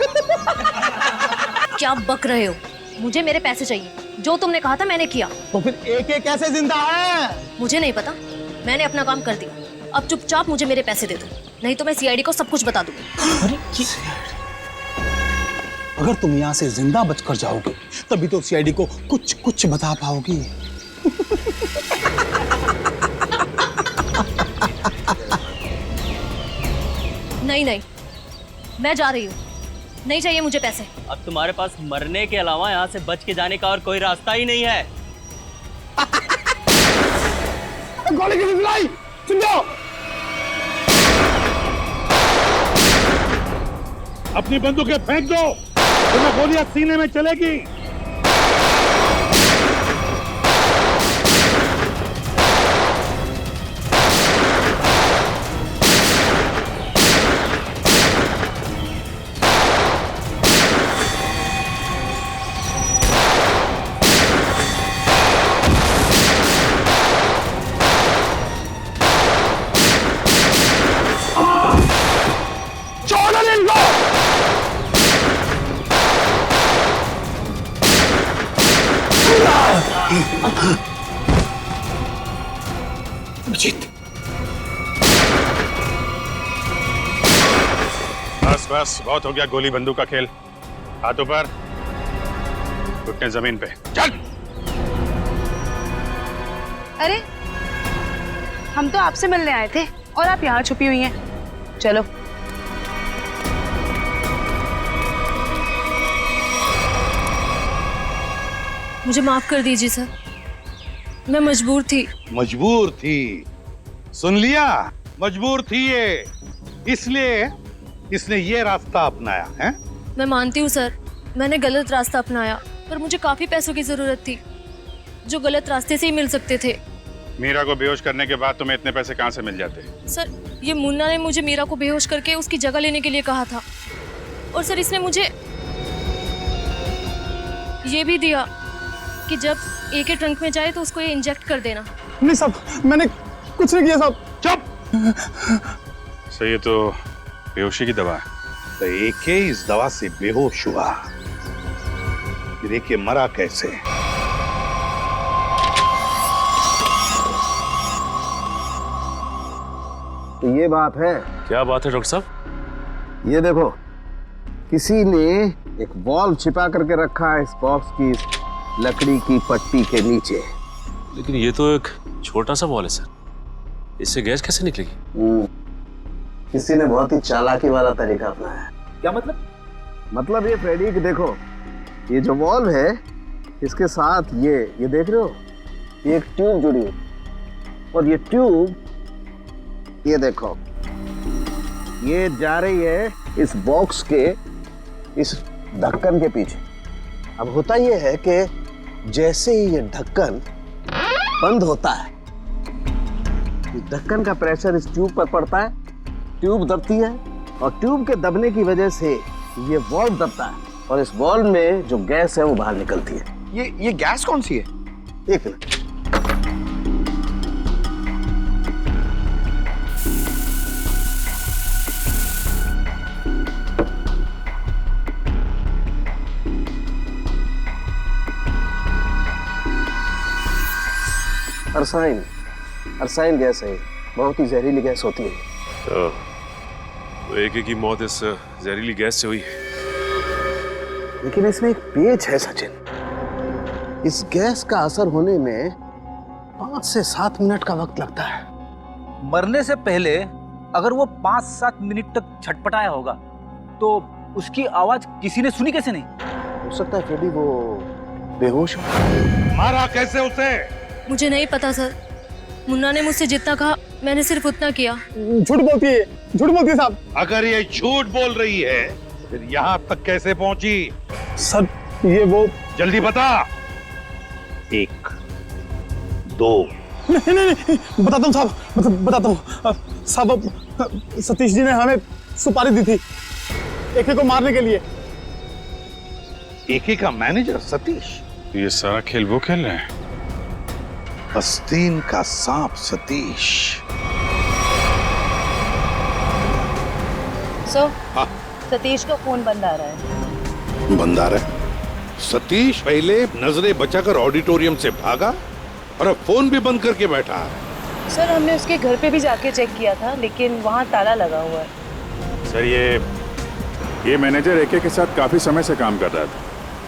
Speaker 11: क्या बक रहे हो? मुझे मेरे पैसे चाहिए, जो तुमने कहा था मैंने किया।
Speaker 25: तो फिर एक एक कैसे जिंदा है?
Speaker 11: मुझे नहीं पता, मैंने अपना काम कर दिया। अब चुपचाप मुझे मेरे पैसे दे दो, नहीं तो मैं सीआईडी को सब कुछ बता दूंगी।
Speaker 25: अरे अगर तुम यहाँ से जिंदा बचकर जाओगे तभी तो सीआईडी को कुछ कुछ बता पाओगी।
Speaker 11: नहीं नहीं, मैं जा रही हूँ, नहीं चाहिए मुझे पैसे।
Speaker 21: अब तुम्हारे पास मरने के अलावा यहाँ से बच के जाने का और कोई रास्ता ही नहीं है।
Speaker 9: गोली की चलाई, सुन जाओ। अपनी बंदूकें फेंक दो, तुम्हें गोलियां सीने में चलेगी। बस बस, बहुत हो गया गोली बंदूक का खेल। हाथों पर, घुटने जमीन पे, चल।
Speaker 22: अरे हम तो आपसे मिलने आए थे और आप यहाँ छुपी हुई हैं। चलो।
Speaker 11: मुझे माफ कर दीजिए सर, मैं मजबूर थी।
Speaker 19: मजबूर थी? सुन लिया, मजबूर थी ये, इसलिए इसने ये रास्ता अपनाया है।
Speaker 11: मैं मानती हूँ सर, मैंने गलत रास्ता अपनाया, पर मुझे काफी पैसों की जरूरत थी जो गलत रास्ते से ही मिल सकते थे।
Speaker 14: मीरा को बेहोश करने के बाद तुम्हें इतने पैसे कहाँ से मिल जाते?
Speaker 11: सर, ये मुन्ना ने मुझे मीरा को बेहोश करके उसकी जगह लेने के लिए कहा था, और सर इसने मुझे ये भी दिया कि जब ए के ट्रंक में जाए तो उसको ये इंजेक्ट कर देना।
Speaker 24: नहीं साहब, मैंने कुछ नहीं किया साहब।
Speaker 9: चुप। सही है, तो बेहोशी की दवा है।
Speaker 19: तो एके इस दवा से बेहोश हुआ, फिर एके मरा कैसे?
Speaker 13: तो ये बात है।
Speaker 14: क्या बात है डॉक्टर साहब?
Speaker 13: ये देखो, किसी ने एक बॉल्ब छिपा करके रखा है इस बॉक्स की इस लकड़ी की पट्टी के नीचे।
Speaker 14: लेकिन ये तो एक छोटा सा बॉल है सर, इससे गैस कैसे निकलेगी?
Speaker 13: किसी ने बहुत ही चालाकी वाला तरीका अपनाया।
Speaker 12: क्या मतलब?
Speaker 13: मतलब ये फ्रेडी कि देखो, ये जो बॉल्ब है इसके साथ ये देख रहे हो, ये एक ट्यूब जुड़ी हुई, और ये ट्यूब ये देखो, ये जा रही है इस बॉक्स के इस ढक्कन के पीछे। अब होता ये है कि जैसे ही ये ढक्कन बंद होता है, ढक्कन का प्रेशर इस ट्यूब पर पड़ता है, ट्यूब दबती है, और ट्यूब के दबने की वजह से ये बॉल्ब दबता है, और इस बॉल्ब में जो गैस है वो बाहर निकलती है।
Speaker 18: ये गैस कौन सी है?
Speaker 13: एक मिनट। अरसाइन गैस है, बहुत ही जहरीली गैस होती है।
Speaker 14: तो एके की मौत इस जहरीली गैस से हुई।
Speaker 13: लेकिन इसमें एक पेच है सचिन, इस गैस का असर होने में 5 से 7 मिनट का वक्त लगता है।
Speaker 12: मरने से पहले अगर वो 5-7 मिनट तक छटपटाया होगा तो उसकी आवाज किसी ने सुनी कैसे नहीं?
Speaker 13: हो सकता है फ्रेडी वो बेहोश हो।
Speaker 19: मारा कैसे उसे?
Speaker 11: मुझे नहीं पता सर, मुन्ना ने मुझसे जितना कहा मैंने सिर्फ उतना किया।
Speaker 24: झूठ बोलती है साहब।
Speaker 19: अगर ये झूठ बोल रही है फिर यहाँ तक कैसे पहुंची?
Speaker 24: सर ये वो,
Speaker 19: जल्दी बता। 1 2
Speaker 24: नहीं बताता हूँ साहब, बताता हूँ साहब। सतीश जी ने हमें सुपारी दी थी एके को मारने के लिए।
Speaker 19: एके का मैनेजर सतीश?
Speaker 9: ये सारा खेल वो खेल रहे हैं।
Speaker 19: आस्तीन का सांप सतीश।
Speaker 3: हाँ? सतीश का फोन बंद आ रहा है।
Speaker 19: बंद आ रहा है? सतीश पहले नजरें बचाकर ऑडिटोरियम से भागा और अब फोन भी बंद करके बैठा है।
Speaker 3: सर हमने उसके घर पे भी जाके चेक किया था, लेकिन वहाँ ताला लगा हुआ है।
Speaker 5: सर ये मैनेजर एके के साथ काफी समय से काम कर रहा था,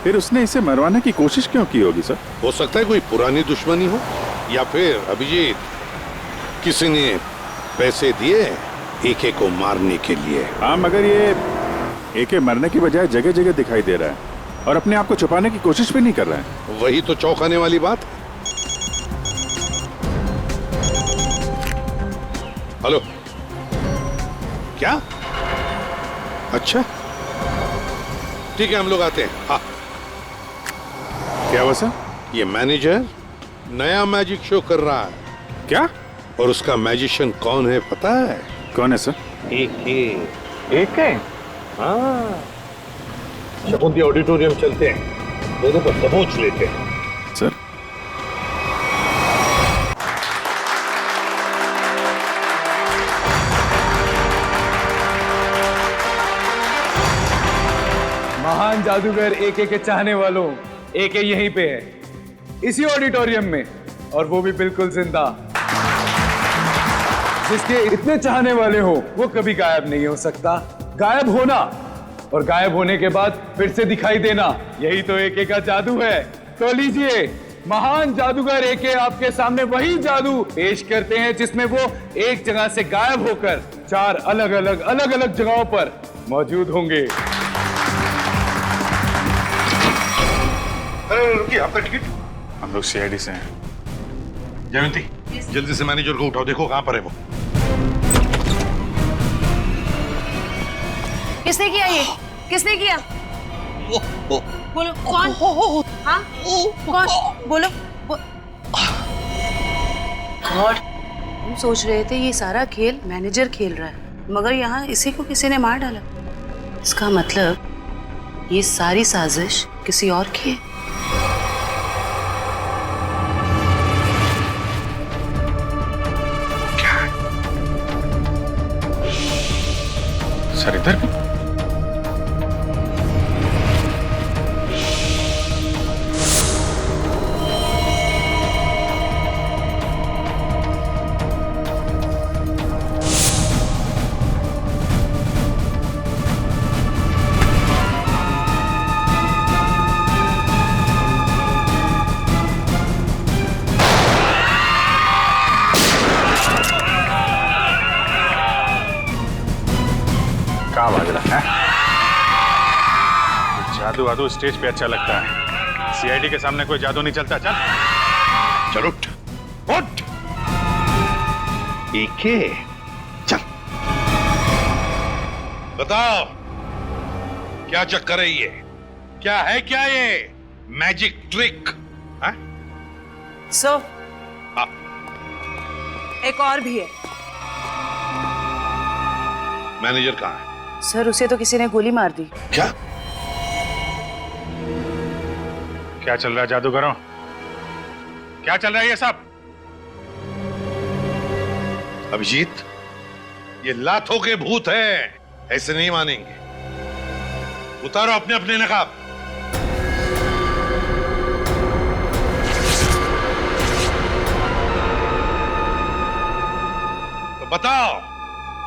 Speaker 5: फिर उसने इसे मरवाने की कोशिश क्यों की होगी सर?
Speaker 19: हो सकता है कोई पुरानी दुश्मनी हो, या फिर अभिजीत किसी ने पैसे दिए एके को मारने के लिए।
Speaker 5: हाँ, मगर ये एके मरने की बजाय जगह जगह दिखाई दे रहा है और अपने आप को छुपाने की कोशिश भी नहीं कर रहा है।
Speaker 19: वही तो चौंकाने वाली बात है। हेलो, क्या? अच्छा ठीक है, हम लोग आते हैं। हाँ,
Speaker 5: क्या हुआ सर?
Speaker 19: ये मैनेजर नया मैजिक शो कर रहा है।
Speaker 5: क्या?
Speaker 19: और उसका मैजिशियन कौन है पता है?
Speaker 5: कौन है सर?
Speaker 19: एके। हाँ, शकुंती ऑडिटोरियम चलते हैं, दोनों को दबोच लेते हैं।
Speaker 5: सर
Speaker 12: महान जादूगर एके के चाहने वालों, एके यहीं पे है, इसी ऑडिटोरियम में, और वो भी बिल्कुल जिंदा। जिसके इतने चाहने वाले हो वो कभी गायब नहीं हो सकता। गायब होना और गायब होने के बाद फिर से दिखाई देना, यही तो एके का जादू है। तो लीजिए, महान जादूगर एके आपके सामने वही जादू पेश करते हैं जिसमें वो एक जगह से गायब होकर 4 अलग अलग जगहों पर मौजूद होंगे।
Speaker 19: रुकिए, आपका टिकट?
Speaker 9: हम लोग सीआईडी से हैं।
Speaker 19: जयंती, जल्दी से मैनेजर को उठाओ, देखो कहां पर है वो।
Speaker 11: किसने किया ये? किसने किया? बोलो कौन? हाँ कौन? बोलो।
Speaker 3: गॉड, हम सोच रहे थे ये सारा खेल मैनेजर खेल रहा है, मगर यहाँ इसी को किसी ने मार डाला। इसका मतलब ये सारी साजिश किसी और की है।
Speaker 9: सर इधर भी। क्या बाज रहा है? जादू वादू स्टेज पे अच्छा लगता है, सीआईडी के सामने कोई जादू नहीं चलता। चल
Speaker 19: चल उठ उठ। एके चल बताओ क्या चक्कर है ये? क्या है क्या ये मैजिक ट्रिक?
Speaker 3: सर एक और भी है।
Speaker 19: मैनेजर कहाँ है?
Speaker 3: सर उसे तो किसी ने गोली मार दी।
Speaker 19: क्या
Speaker 9: क्या चल रहा है जादूगरों? क्या चल रहा है ये सब?
Speaker 19: अभिजीत, ये लातों के भूत है, ऐसे नहीं मानेंगे। उतारो अपने अपने नकाब। तो बताओ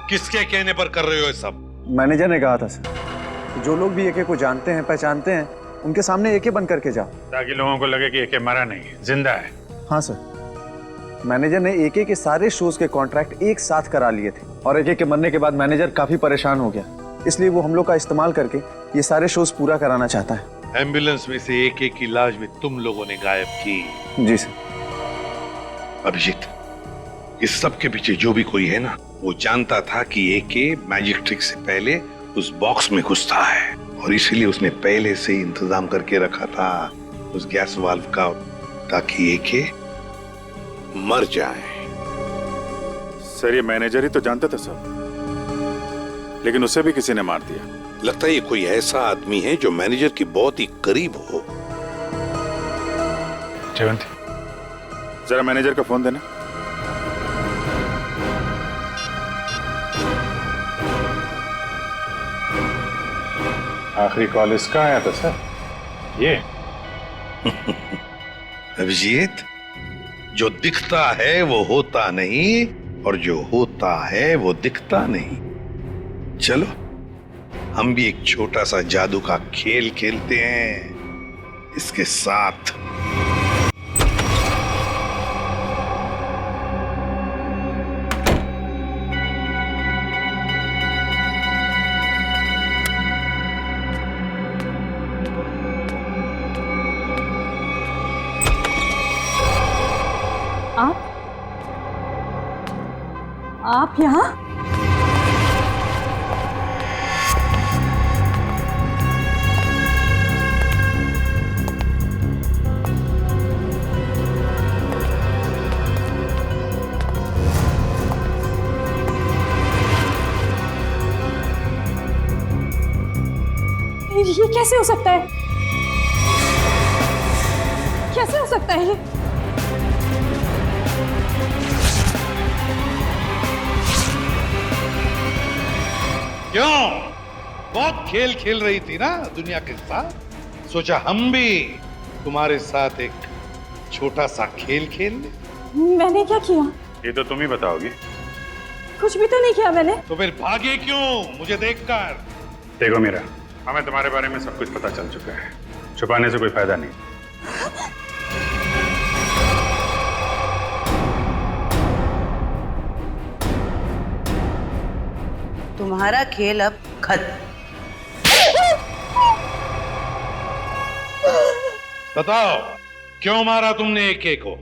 Speaker 19: किसके कहने पर कर रहे हो ये सब?
Speaker 10: मैनेजर ने कहा था सर, जो लोग भी एके को जानते हैं पहचानते हैं उनके सामने एके बन करके जाओ,
Speaker 9: ताकि लोगों को लगे कि एके मरा नहीं, जिंदा है।
Speaker 10: हाँ सर, मैनेजर ने एके के सारे शोज के कॉन्ट्रैक्ट एक साथ करा लिए थे और एके के मरने के बाद मैनेजर काफी परेशान हो गया, इसलिए वो हम लोग का इस्तेमाल करके ये सारे शोज पूरा कराना चाहता है।
Speaker 19: एम्बुलेंस में से एके की लाश भी तुम लोगों ने गायब की?
Speaker 10: जी सर।
Speaker 19: अभिजीत, इस सब के पीछे जो भी कोई है ना, वो जानता था कि एके मैजिक ट्रिक से पहले उस बॉक्स में घुसता है और इसीलिए उसने पहले से ही इंतजाम करके रखा था उस गैस वाल्व का, ताकि एके मर जाए।
Speaker 9: सर ये मैनेजर ही तो जानता था सब, लेकिन उसे भी किसी ने मार दिया।
Speaker 19: लगता है ये कोई ऐसा आदमी है जो मैनेजर के बहुत ही करीब हो।
Speaker 9: जयवंती, जरा मैनेजर का फोन देना। आखिरी कॉल इसका आया था सर। ये
Speaker 19: अभिजीत, जो दिखता है वो होता नहीं और जो होता है वो दिखता नहीं। चलो हम भी एक छोटा सा जादू का खेल खेलते हैं इसके साथ।
Speaker 22: आप यहाँ? ये कैसे हो सकता है? कैसे हो सकता है ये?
Speaker 19: क्यों? बहुत खेल खेल रही थी ना दुनिया के साथ, सोचा हम भी तुम्हारे साथ एक छोटा सा खेल खेल ले।
Speaker 22: मैंने क्या किया?
Speaker 9: ये तो तुम ही बताओगी।
Speaker 22: कुछ भी तो नहीं किया मैंने।
Speaker 19: तो फिर भागे क्यों मुझे देखकर?
Speaker 9: देखो मीरा, हमें तुम्हारे बारे में सब कुछ पता चल चुका है, छुपाने से कोई फायदा नहीं।
Speaker 3: तुम्हारा खेल अब खत्म।
Speaker 19: बताओ क्यों मारा तुमने एके को?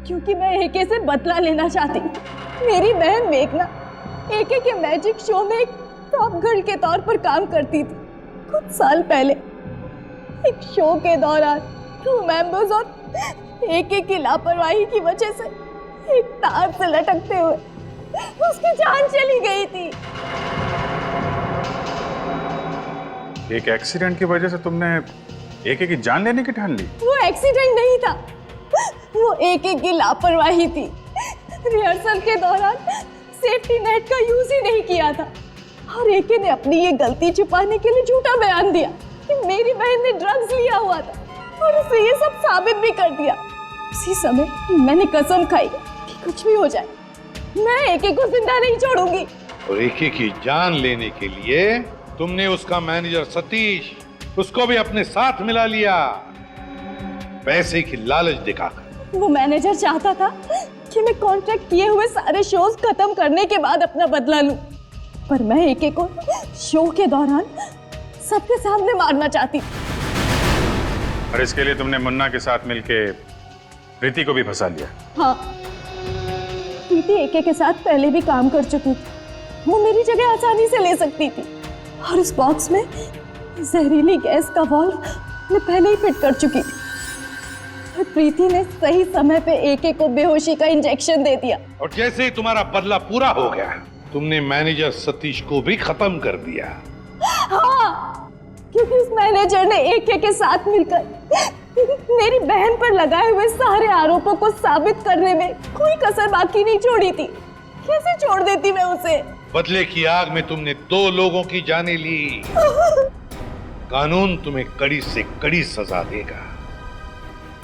Speaker 22: क्योंकि मैं एके से बदला लेना चाहती। मेरी बहन मेघना एके के मैजिक शो में एक टॉप गर्ल के तौर पर काम करती थी। कुछ साल पहले एक शो के दौरान क्रू मेंबर्स और एके की लापरवाही की वजह से एक तार से लटकते हुए उसकी जान चली गई थी।
Speaker 9: एक एक्सीडेंट की वजह से तुमने एके की जान लेने की ठान ली?
Speaker 22: वो एक्सीडेंट नहीं था, वो एके की लापरवाही थी। रिहर्सल के दौरान सेफ्टी नेट का यूज ही नहीं किया था और एके ने अपनी ये गलती छुपाने के लिए झूठा बयान दिया कि मेरी बहन ने ड्रग्स लिया हुआ था और उसे ये सब साबित भी कर दिया। उसी समय मैंने कसम खाई कि कुछ भी हो जाए मैं एके को जिंदा नहीं छोड़ूंगी।
Speaker 19: और एके की जान लेने के लिए तुमने उसका मैनेजर सतीश उसको भी अपने साथ मिला लिया, पैसे की लालच दिखाकर।
Speaker 22: वो मैनेजर चाहता था कि मैं कॉन्ट्रैक्ट किए हुए सारे शोज खत्म करने के बाद अपना बदला लूं, पर मैं एके को शो के दौरान सबके सामने मारना चाहती।
Speaker 9: और इसके लिए तुमने मुन्ना के साथ मिलके प्रीति को भी फंसा लिया।
Speaker 22: हाँ, प्रीति एके के साथ पहले भी काम कर चुकी थी, वो मेरी जगह आसानी से ले सकती थी। और उस बॉक्स में जहरीली गैस का वाल्व मैं पहले ही फिट कर चुकी थी। और प्रीति ने सही समय पे एके को बेहोशी का इंजेक्शन दे दिया।
Speaker 19: और जैसे ही तुम्हारा बदला पूरा हो गया तुमने मैनेजर सतीश को भी खत्म कर दिया।
Speaker 22: हाँ, क्योंकि उस मैनेजर ने एके के साथ मिलकर मेरी बहन पर लगाए हुए सारे आरोपों को साबित करने में कोई कसर बाकी नहीं छोड़ी थी। कैसे छोड़ देती मैं उसे?
Speaker 19: बदले की आग में तुमने 2 लोगों की जानें ली। कानून तुम्हें कड़ी से कड़ी सजा देगा,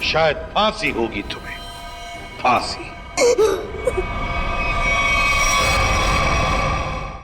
Speaker 19: शायद फांसी होगी तुम्हें, फांसी।